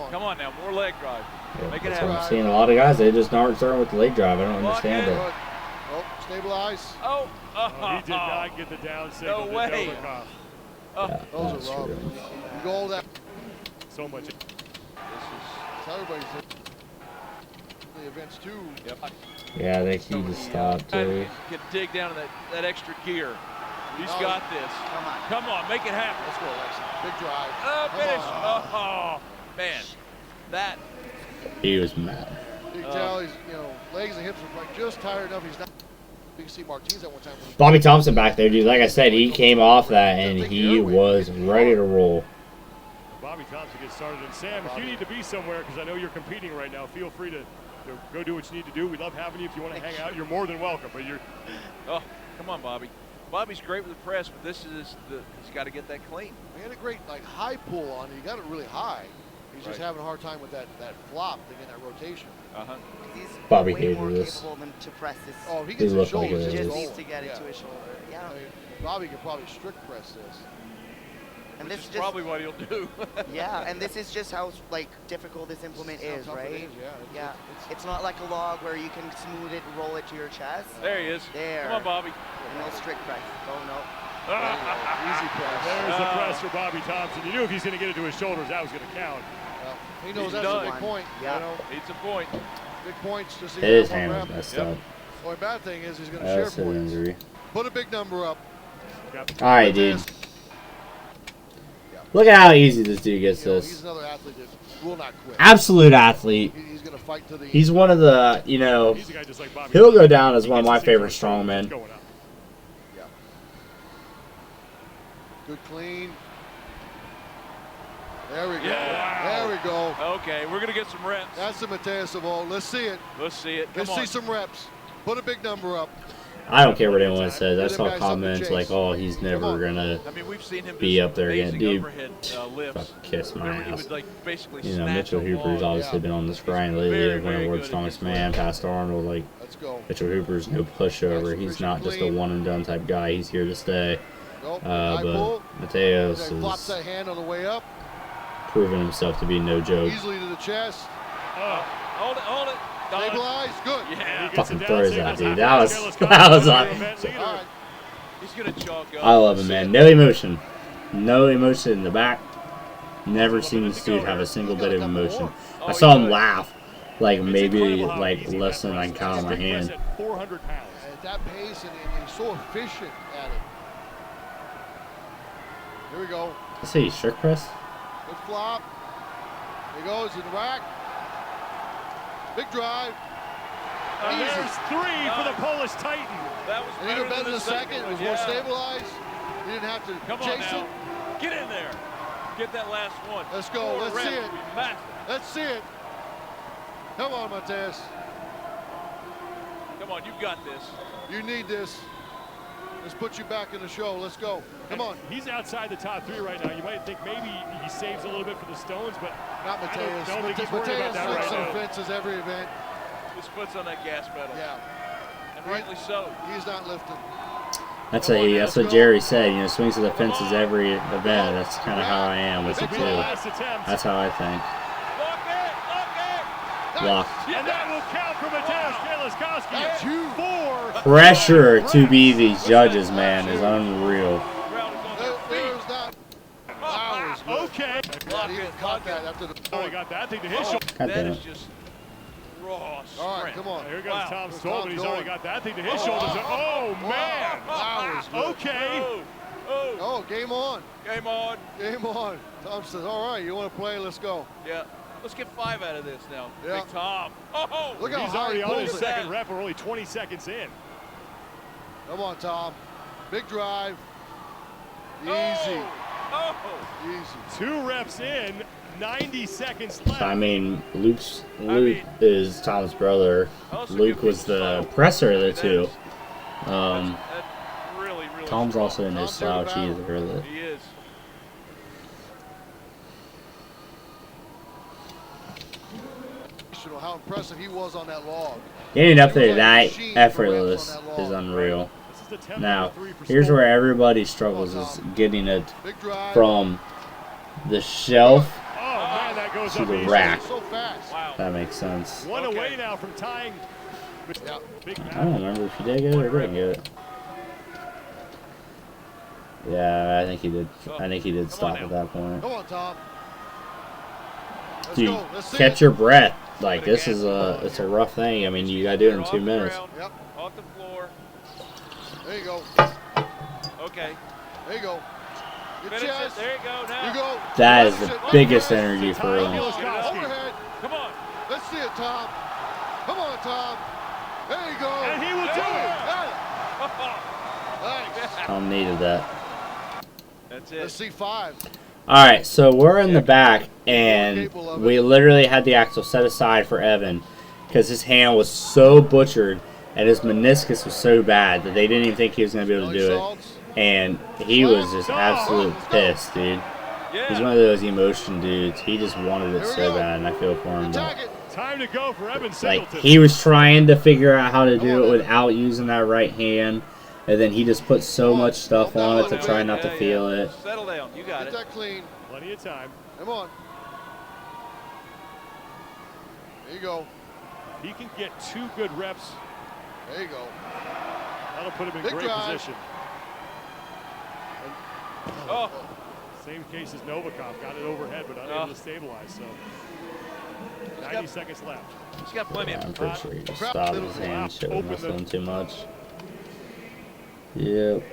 Come on now. More leg drive. Yeah, Make it that's what I'm happen. seeing. A lot of guys, they just aren't starting with the leg drive. I don't understand it. Oh, stabilize. Oh. He did not get the down signal. No way. Novikov. Oh. Yeah, Those that's are rough. true. You go all that. So much. It's everybody's the events too. Yep. Yeah, they he just stopped too. Can dig down to that extra gear. He's got this. Come on. Come on, make it happen. Let's go, Alexi. Big drive. Oh, Come finish. on. Oh, man. That. He was mad. You can tell he's, legs and hips are like just tired enough. He's not. You can see Martinez at one time. Bobby Thompson back there, dude. Like I said, he came off that and he was ready to roll. Bobby Thompson gets started. And Sam, if you need to be somewhere, because I know you're competing right now, feel free to go do what you need to do. We love having you. If you want to hang out, you're more than welcome. But you're. Oh, come on, Bobby. Bobby's great with the press, but he's got to get that clean. He had a great high pull on it. He got it really high. He's just having a hard time with that flop to get that rotation. He's Bobby way hated more this. capable than to press this. Oh, if he He gets his looked like shoulders, it He it's just is. needs to get it yeah. to his shoulder. Yeah. I mean, Bobby could probably strict press this. And Which this is just probably what he'll do. yeah, and this is just how like difficult this implement is, How tough it right? is, yeah. Yeah. It's not like a log where you can smooth it and roll it to your chest. There he is. There. Come on, Bobby. And no strict press. Oh no. Easy press. There's the press for Bobby Thompson. You knew if he's going to get it to his shoulders, that was going to count. Well, he knows He's that's done. a big point. Yeah. You know, Needs a point. big points to see His that one hand was rep. messed Yep. up. Only bad thing is he's going to That share was an points. injury. Put a big number up. All right, dude. This. Look at how easy this dude gets You know, he's this. another athlete that will not quit. Absolute athlete. He's going to fight to the end. He's one of the, you know, He's a guy just like Bobby he'll go Thompson. down as He one of gets my his favorite signature strongmen. going up. Yeah. Good clean. There we go. Yeah. There we go. Okay, we're gonna get some reps. That's the Mateus of all. Let's see it. Let's see it. Come Let's on. see some reps. Put a big number up. I don't care what anyone says. I Give saw them guys something to comments chase. like, "Oh, he's never on. gonna I mean, we've seen him be do up there again." amazing Dude, overhead lifts. fucking kiss my Remember, he ass. would like basically You know, snatch Mitchell a Hooper's log. obviously been on this grind Very, lately. very One of the good world's at strongest his man, past Arnold. Like Let's go. Mitchell Hooper's no pushover. He's not just a one and done type guy. He's here to stay. Nope. High But pull. Mateus He flops is that hand on the way up. proven himself to be no joke. Easily to the chest. Hold it, hold it. Done. Stabilize. Good. Yeah. Fucking throws that dude. That was All right. He's gonna chalk up. I love him, man. No emotion. No emotion in the back. Never seen this dude have a single bit of emotion. I saw him laugh. Like maybe like less than I can count on my hand. 400 pounds. At that pace, and he's so efficient at it. Here we go. I say strict press. Good flop. Here he goes in the rack. Big drive. And Easy. there's 3 for the Polish Titan. That was And he did better than the second. It was more Yeah. stabilized. He didn't have to Come on chase now. it. Get in there. Get that last one. Let's go. 4 Let's reps see it. would be massive. Let's see it. Come on, Mateus. Come on, you've got this. You need this. Let's put you back in the show. Let's go. Come on. He's outside the top 3 right now. You might think maybe he saves a little bit for the stones, but Not I Mateus. don't think he's worried Mateus about that flicks right on now. fences every event. His foot's on that gas pedal. Yeah. And rightly so. He's not lifting. That's what Jerry said. You know, swings to the fences every event. That's kind of how I am with This it will be the too. last attempt. That's how I think. Lock Lock. it! Lock it! And that will count for Mateusz That's huge. Kaliskowski. 4. Pressure to be these judges, man, is unreal. Crowd is on their feet. There's not. That was good. Okay. Lock He it, caught lock that it. after the Oh, he got that thing to his shoulder. God That damn is it. just raw strength. All right, come on. Here goes Wow. Tom There's Stolman. Tom He's already going. got that thing to his shoulders. Oh, man. That was good. Okay. Oh, oh, Oh, game on. game on. Game on. Tom says, all right, you want to play? Let's go. Yeah. Let's get 5 out of this now. Yeah. Big Tom. Oh, Look how He's high already he on pulls his it. second rep. We're only 20 seconds in. Come on, Tom. Big drive. Easy. Oh. Easy. 2 reps in, 90 seconds left. I mean, Luke is Tom's brother. Also Luke give was me the some- presser of the That two. is- That's really, really Tom's strong. also in no Tom's here to slouch battle. either. He is. How impressive he was on that log. Getting up there He was like a that machine for effortless reps on that is log. unreal. This is the 10 Now, for 3 for here's Stolman. where everybody struggles is getting it Big drive. from the shelf Oh, man, that goes to up the easily. rack. So fast. Wow. That makes sense. One Okay. away now from tying. Yeah. Big I don't remember if he did get it or didn't get it. Yeah, I think he did. I think he did stop now. at that point. Come on, Tom. Let's Dude, go. Let's see catch it. your breath. Like this is it's a rough thing. I mean, you gotta do it in Off 2 the minutes. ground, Yep. Off the floor. There you go. Okay. There you go. Good Finish it. chest. There you go. Now. You go. That is Finish the it. biggest Finish it. energy for him. Overhead. Come on. Let's see it, Tom. Come on, Tom. There you go. And he will do it. Thanks. Tom needed that. That's Let's it. see 5. All right, so we're in the back, and we literally had the axle set aside for Evan because his hand was so butchered and his meniscus was so bad that they didn't even think he was going to be able to do it. And he was just absolute pissed, dude. He's one of those emotion dudes. He just wanted it so bad, and I feel for him. But, Time to go for Evan like, Singleton. he was trying to figure out how to do it without using that right hand, and then he just put so much stuff on it to try not to feel it. Settle down. You got it. Get that clean. Plenty of time. Come on. There you go. He can get 2 good reps. There you go. That'll put him in Big great drive. position. Oh. Same case as Novikov. Got it overhead, but unable to stabilize. So 90 seconds left. He's got plenty I'm of pretty sure he just stopped his hand. Shit was muscling too much. Yep.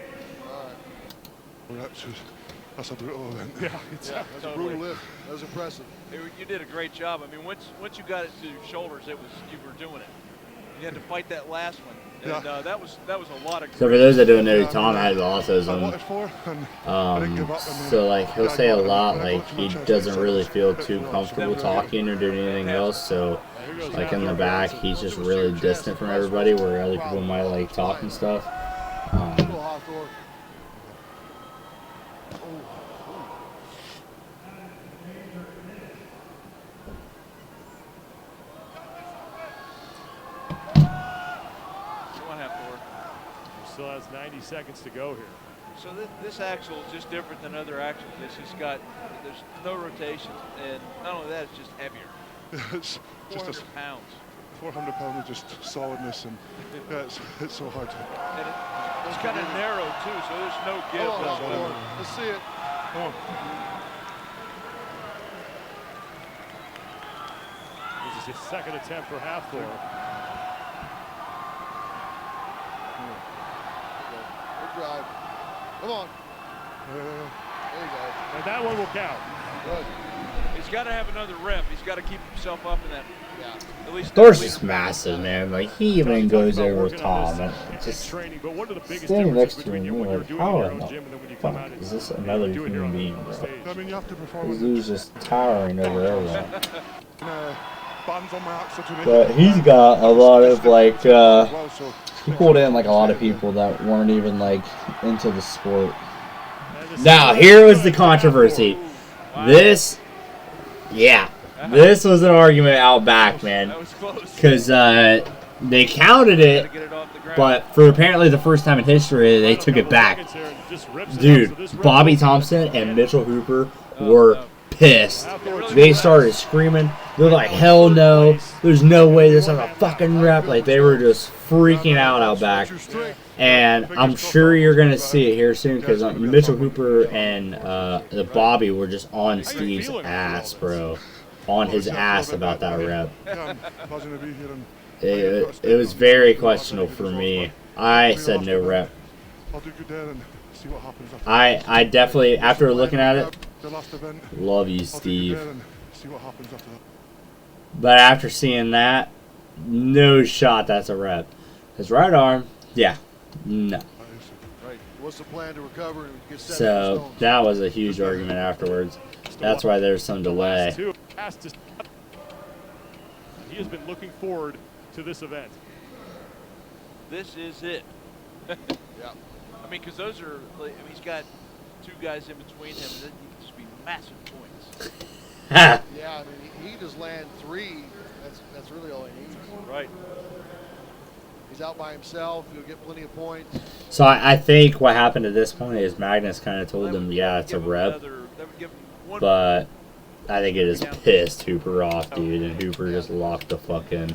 That's a brutal event. Yeah, That's a brutal lift. That was impressive. You did a great job. I mean, once you got it to your shoulders, you were doing it. You had to fight that last one, and that was a lot of. So for those that don't know, Tom has autism. So So like he'll say a lot, like he doesn't really feel too comfortable talking or doing anything else. So like in the back, he's just really distant from everybody, where other people might like talk and stuff. Still has 90 seconds to go here. So this axle is just different than other axles. There's no rotation, and not only that, it's just heavier. It's 400 just pounds. 400 pounds of just solidness, and it's so hard to. And it's kind of narrow too, so there's no give. Let's see it. Come on. This is his second attempt for half floor. Good drive. Come on. There you go. And that one will count. Good. He's got to have another rep. He's got to keep himself up in that. Yeah. At least. Thor's just massive, man. Like he even goes over with Tom and just standing next to him. You're like, how in the fuck is this another human being, bro? I mean, you have to perform. This dude's just towering over everyone. Bands on my axle to make But he's got a lot of like. He pulled in like a lot of people that weren't even like into the sport. Now here was the controversy. This was an argument out back, man, because they counted it, but for apparently the first time in history they took it back. Dude, Bobby Thompson and Mitchell Hooper were pissed. They started screaming. They're like, hell no, there's no way this is a fucking rep. Like, they were just freaking out back. And I'm sure you're going to see it here soon, because Mitchell Hooper and the Bobby were just on Steve's ass, bro. On his ass about that rep. It was very questionable for me. I said no rep. I definitely, after looking at it, love you, Steve. But after seeing that, no shot that's a rep. His right arm, yeah, no. Right. What's the plan to recover and get set? So that was a huge argument afterwards. That's why there's some delay. He has been looking forward to this event. This is it. Yeah. I mean, because those are. I mean, he's got 2 guys in between him. And then you just be massive points. Yeah, I mean, he just land 3. That's really all he needs. Right. He's out by himself. He'll get plenty of points. So I think what happened at this point is Magnus kind of told him, yeah, it's a rep. But I think it just pissed Hooper off, dude, and Hooper just locked the fuck in.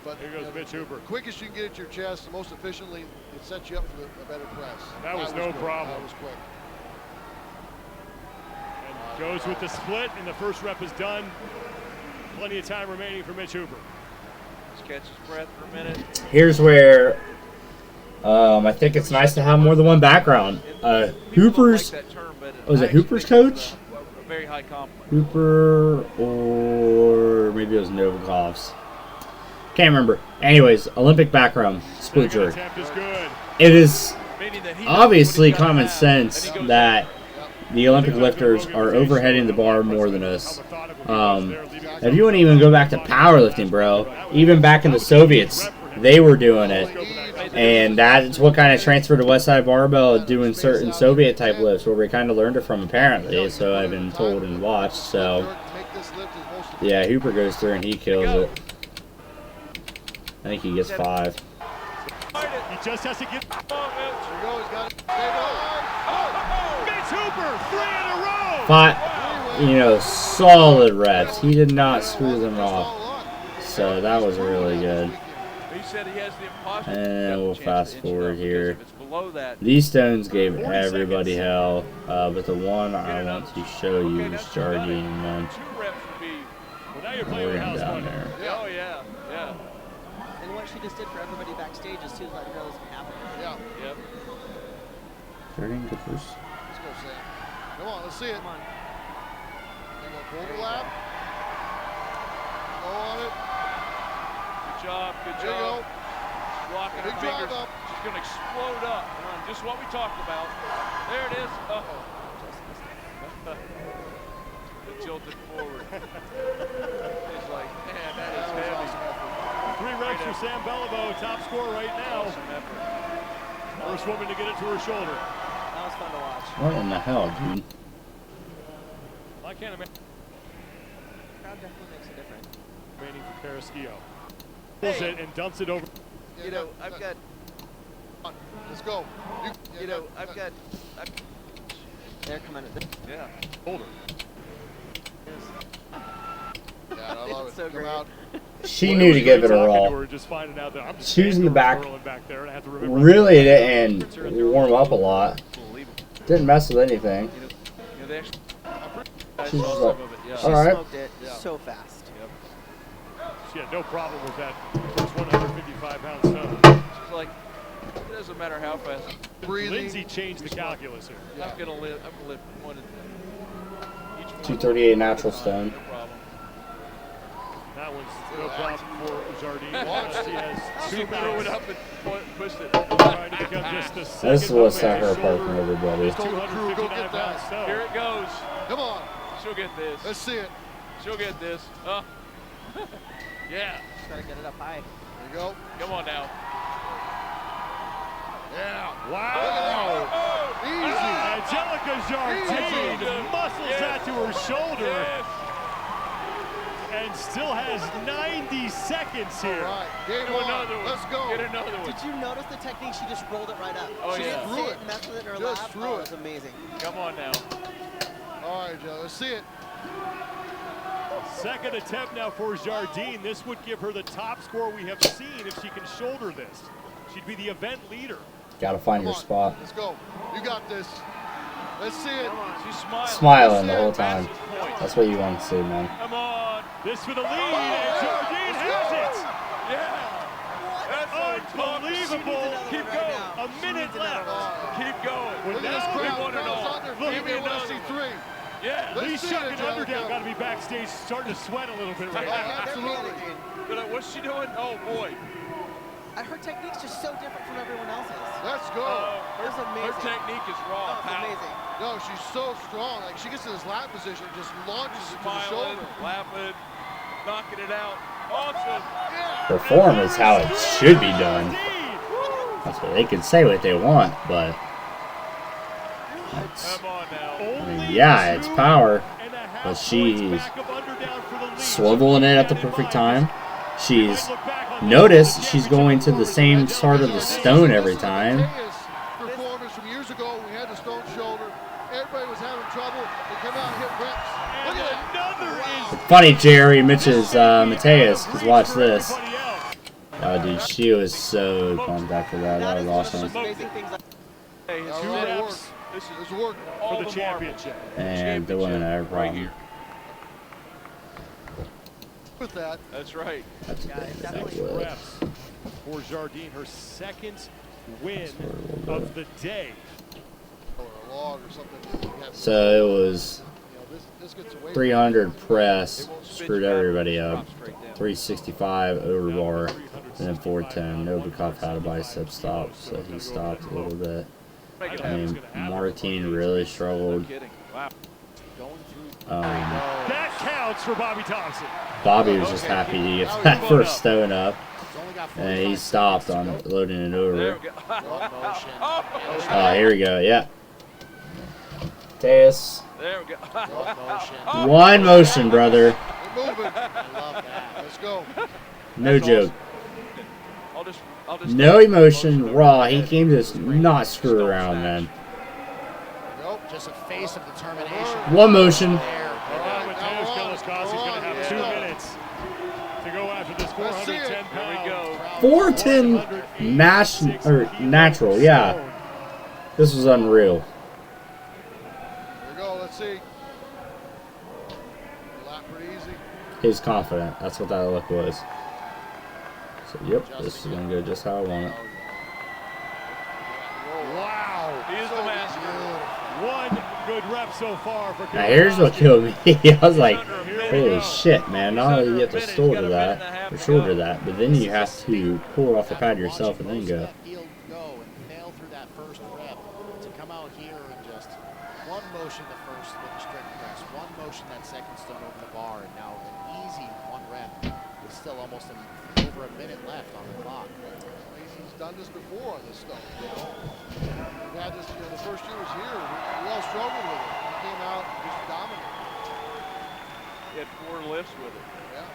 But here goes Mitch Hooper. The quickest you can get at your chest, the most efficiently, it sets you up for a better press. That was no problem. That was quick. And goes with the split, and the first rep is done. Plenty of time remaining for Mitch Hooper. Let's catch his breath for a minute. Here's where I think it's nice to have more than one background. Hooper's, was it Hooper's coach? A very high compliment. Hooper, or maybe it was Novikov's. Can't remember. Anyways, Olympic background, split jerk. It is obviously common sense that the Olympic lifters are overheading the bar more than us. If you want to even go back to powerlifting, bro, even back in the Soviets, they were doing it. And that's what kind of transferred to Westside Barbell, doing certain Soviet type lifts where we kind of learned it from, apparently. So I've been told and watched. So yeah, Hooper goes through and he kills it. I think he gets 5. He just has to get. Vince Hooper, 3 in a row. 5, you know, solid reps. He did not screw them off. So that was really good. And we'll fast forward here. These stones gave everybody hell, but the one I want to show you is Jardine, man. We're down there. Oh, yeah. Yeah. And what she just did for everybody backstage is to let them know this can happen. Yeah. Yep. Jardine go first. Let's go, Sam. Come on, let's see it. Come on. There you go, overlap. Go on it. Good job. Good There you job. go. Rocking Big her drive fingers. up. She's going to explode up. Just what we talked about. There it is. Oh. Jolted forward. He's like, man, that is heavy. 3 reps for Sam Beliveau, top scorer right now. First woman to get it to her shoulder. That was fun to watch. What in the hell, dude? I can't imagine. Crowd definitely makes a difference. Remaining for Carrasquillo. Pulls it and dumps it over. You know, I've got. Let's go. You know, I've got. They're coming at this. Yeah. Shoulder. Yeah, I love it. So Come great. out. She knew to give it her all. Just finding out that I'm just She was in the back, back there, and I have to remember really didn't warm up a lot. Didn't mess with anything. You know, they actually. She's just like, She all right. smoked it so fast. she had no problem with that first 155-pound stone. She's like, it doesn't matter how fast. Breathing. Lindsay changed the calculus here. I'm gonna lift one. Each one. 238 natural stone. No problem. That one's no problem for Jardine. She has She 2 threw it pounds. up and pushed it. Trying to become just the second This is what set her woman apart from everybody. 259-pound stone. Here it goes. Come on. She'll get this. Let's see it. She'll get this. Yeah. Just gotta get it up high. There you go. Come on now. Yeah. Wow. Easy. Angelica Jardine Easy. muscles that to her shoulder Yes. and still has 90 seconds All here. right. Game Do on. another one. Let's go. Get another one. Did you notice the technique? She just rolled it right up. Oh, she yeah. didn't Threw sit it. and mess with it in her Just lap. threw Oh, it. it was amazing. Come on now. All right, Joe. Let's see it. Second attempt now for Jardine. This would give her the top score we have seen if she can shoulder this. She'd be the event leader. Gotta find your Come on. spot. Let's go. You got this. Let's see it. She's smiling. Smiling the whole time. That's the point. That's what you want to see, man. Come on. This for the lead, and Jardine has it. Yeah. That's Unbelievable. Keep right going. now. A minute left. Keep going. Well, Look at this now crowd. we want it all. Crowd's under. Look, Give me give me another another C3. Yeah. Let's Lee see Shuck it, and Angelica. Underdown got to be backstage starting to sweat a little bit right Oh, now. absolutely. But what's she doing? Oh boy. Her technique's just so different from everyone else's. Let's go. It was Her amazing. technique is Oh, raw it's power. amazing. No, she's so strong. Like, she gets in this lap position and just launches it to the Smiling, shoulder. laughing, knocking it out. Awesome. Perform is how it should be done. That's what they can say what they want, but that's, Come on now. I mean, yeah, it's power, but she's swiveling it at the perfect time. She's notice she's going to the same side of the stone every time. Performance from years ago, we had the stone shoulder. Everybody was having trouble. They come out and hit reps. Look at it. Funny, Jerry Mitch's Mateus, because watch this. Oh, dude, she was so pumped after that. That was awesome. Amazing things like Hey, it's All two right, reps. work. This is It's work. all For the marbles. championship. And the women have a right problem. here. With that, That's right. That's a Yeah, big it's thing definitely with it. Reps for Jardine, her second win That's what a little of bit. the day. or a log or something. You have- So it was you know, this gets away. 300 press, It won't spin screwed you back, everybody it'll up. drop straight down. 365 over bar, and then 410. Novikov had a bicep stop, so he stopped a little bit. Make it I happen. mean, Martine really No struggled. kidding. Wow. Um, That counts for Bobby Thompson. Bobby was just happy to get that first stone up. And he stopped on it, loading it over. Oh, here we go. Yeah. Teus. There we go. One motion, brother. We're moving. I love that. Let's go. No joke. I'll just No emotion, raw. He came to not screw around, man. Nope. Just a face of determination. One motion. Mateus Goliskowski's going to have 2 minutes to go after this 410-pound. 410 natural, yeah. This was unreal. Here we go. Let's see. Lap pretty easy. He's confident. That's what that look was. So, yep, this is going to go just how I want it. Wow. He is the master. One good rep so far for Now, here's what killed me. I was like, holy shit, man. Not only do you have to shoulder that, but then you have to pull off the pad yourself and then go. Go and fail through that first rep to come out here and just one motion the first with the strict press, one motion that second stone over the bar, and now an easy one rep with still almost over a minute left on the clock. He's done this before on this stone. We've had this, the first year was here. We all struggled with it. He came out and just dominated. He had 4 lifts with it. Yeah.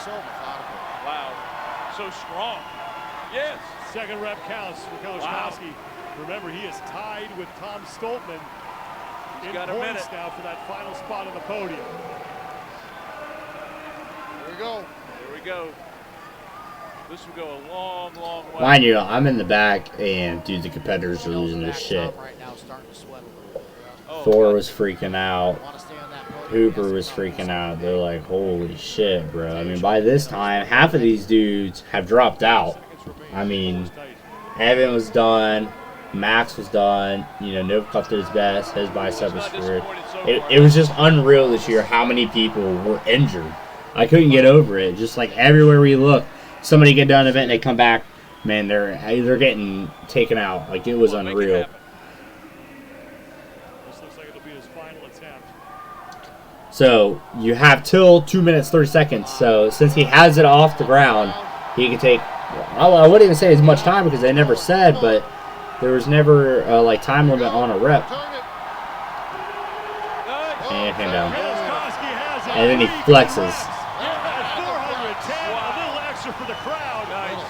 So methodical. Wow. So strong. Yes. Second rep counts for Goliskowski. Remember, he is tied with Tom Stoltman in got a points minute. now for that final spot on the podium. Here we go. Here we go. This will go a long, long way. Mind you, I'm in the back, and dude, the competitors are losing their shit. Right now, starting to sweat a little bit. Oh, Thor was freaking out. Want to stay on that podium. Hooper was freaking out. They're like, holy shit, bro. I mean, by this time, half of these dudes have dropped out. I mean, Evan was done. Max was done. You know, Novakov did his best. His bicep was screwed. It was just unreal this year how many people were injured. I couldn't get over it. Just like everywhere we look, somebody get done an event and they come back, man, they're getting taken out. Like, it was unreal. This looks like it'll be his final attempt. So you have till 2 minutes 30 seconds. So since he has it off the ground, he can take. I wouldn't even say as much time because they never said, but there was never like time limit on a rep. And it came down. Goliskowski has it. And then he flexes. At 410, a little extra for the crowd. Nice.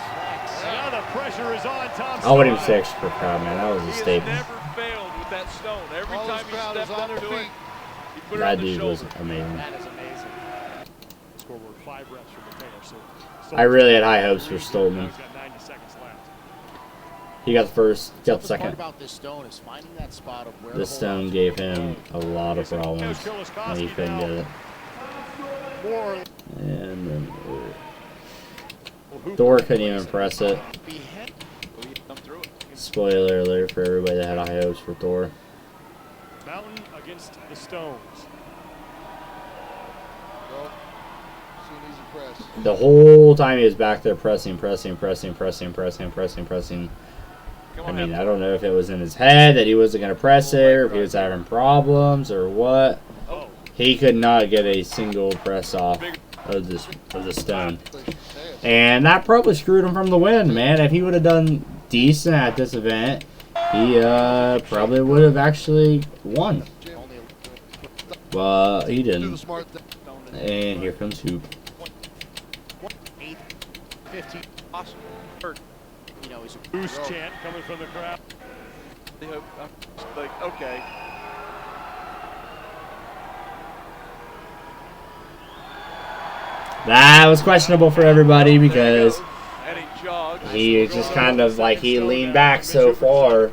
Now the pressure is on Tom. I wouldn't even say extra for crowd, man. That was a He has statement. never failed with that stone. Every All time this he crowd stepped is on up their to it, feet. he put it That on the dude was shoulder. amazing. That is amazing. Scoreboard 5 reps for Mateus. So I really had high hopes for Stoltman. He's got 90 seconds left. He got the first, got the Toughest part second. about this stone is finding that spot of where This to hold on stone to. gave him a lot of problems. And he couldn't get it. More And then Thor couldn't even press it. Behead. Come through it. Spoiler alert for everybody that had high hopes for Thor. mountain against the stones. Go. See an easy press. The whole time he was back there pressing. Come I on, mean, man. I don't know if it was in his head that he wasn't going to press it, or if he was having problems, or what. Oh, He could not get a single press off of the stone. And that probably screwed him from the win, man. If he would have done decent at this event, he probably would have actually won. But he Do the didn't. smart thing. And here comes Hoop. 8, 15. Awesome. You know, he's a boost chant coming from the crowd. Like, okay. That was questionable for everybody because And he jogged. he just kind of like he leaned back so far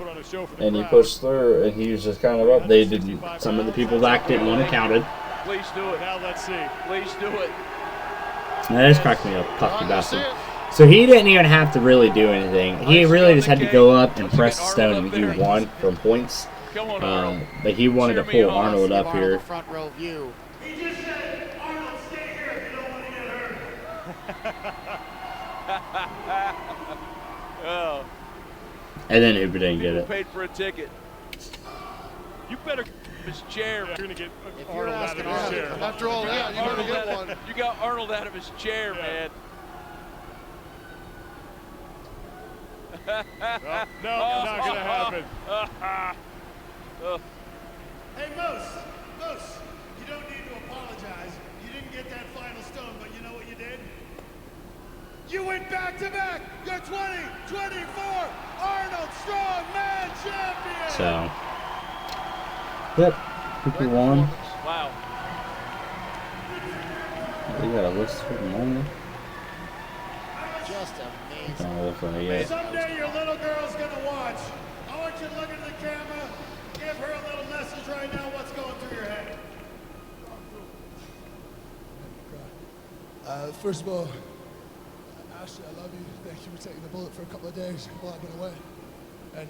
and he pushed through and he was just kind of up. They didn't. Some of the people back didn't want it counted. Please do it. Now let's see. Please do it. That just cracked me up, puffy bastard. So he didn't even have to really do anything. He really just had to go up and press the stone and he won from points. Come on, Arnold. But he wanted to pull Arnold up Arnold here. front row view. Oh, And then Hooper didn't get people it. paid for a ticket. You better get his chair. You're going to get If you're Arnold out of asking his Arnold, chair. After all that, you better get one. You got Arnold out of his chair, man. No, not going to happen. Hey, Moose, you don't need to apologize. You didn't get that final stone, but you know what you did? You went back-to-back. You're 2024 Arnold Strongman champion. So, yep, Hooper won. Wow. We got a list for tomorrow. Just amazing. Don't look like it. Someday your little girl's gonna watch. I want you to look at the camera. Give her a little message right now. What's going through your head? First of all, Ashley, I love you. Thank you for taking the bullet for a couple of days while I've been away. And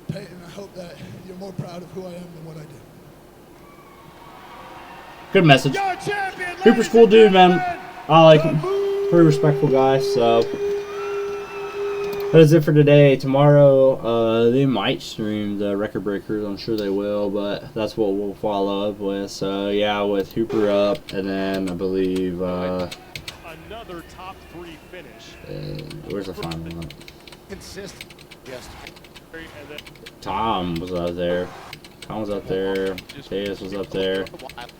Peyton, I hope that you're more proud of who I am than what I did. Good message. Your champion, Hooper's cool dude, man. I like him. Pretty respectful guy. So that is it for today. Tomorrow, they might stream the record breakers. I'm sure they will, but that's what we'll follow up with. So yeah, with Hooper up, and then I believe Another top 3 finish. where's the final one? Consistent. Just. And then Tom was out there. Tejas was up there.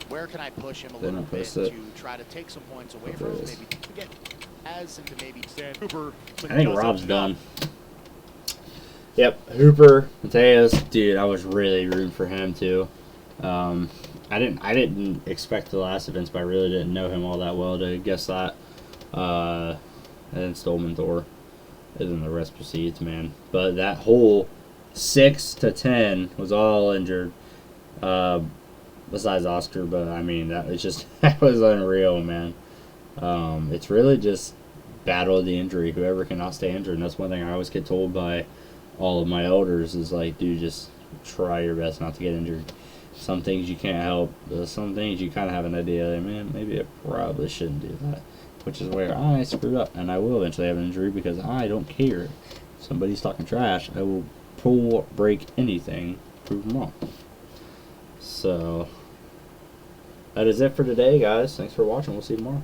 Where can I push him a Then little I bit post it. to try to take some points away from him? Maybe to get as and to maybe stand Hooper. I think Rob's done. Yep, Hooper, Tejas, dude, I was really rooting for him too. I didn't expect the last events, but I really didn't know him all that well to guess that. And then Stolman Thor, and then the rest proceeds, man. But that whole 6 to 10 was all injured, besides Oscar. But I mean, that was just that was unreal, man. It's really just battle of the injury. Whoever cannot stay injured, and that's one thing I always get told by all of my elders is like, dude, just try your best not to get injured. Some things you can't help. Some things you kind of have an idea, like, man, maybe I probably shouldn't do that. Which is where I screwed up, and I will eventually have an injury because I don't care. If somebody's talking trash, I will pull, break anything, prove them wrong. So that is it for today, guys. Thanks for watching. We'll see you tomorrow.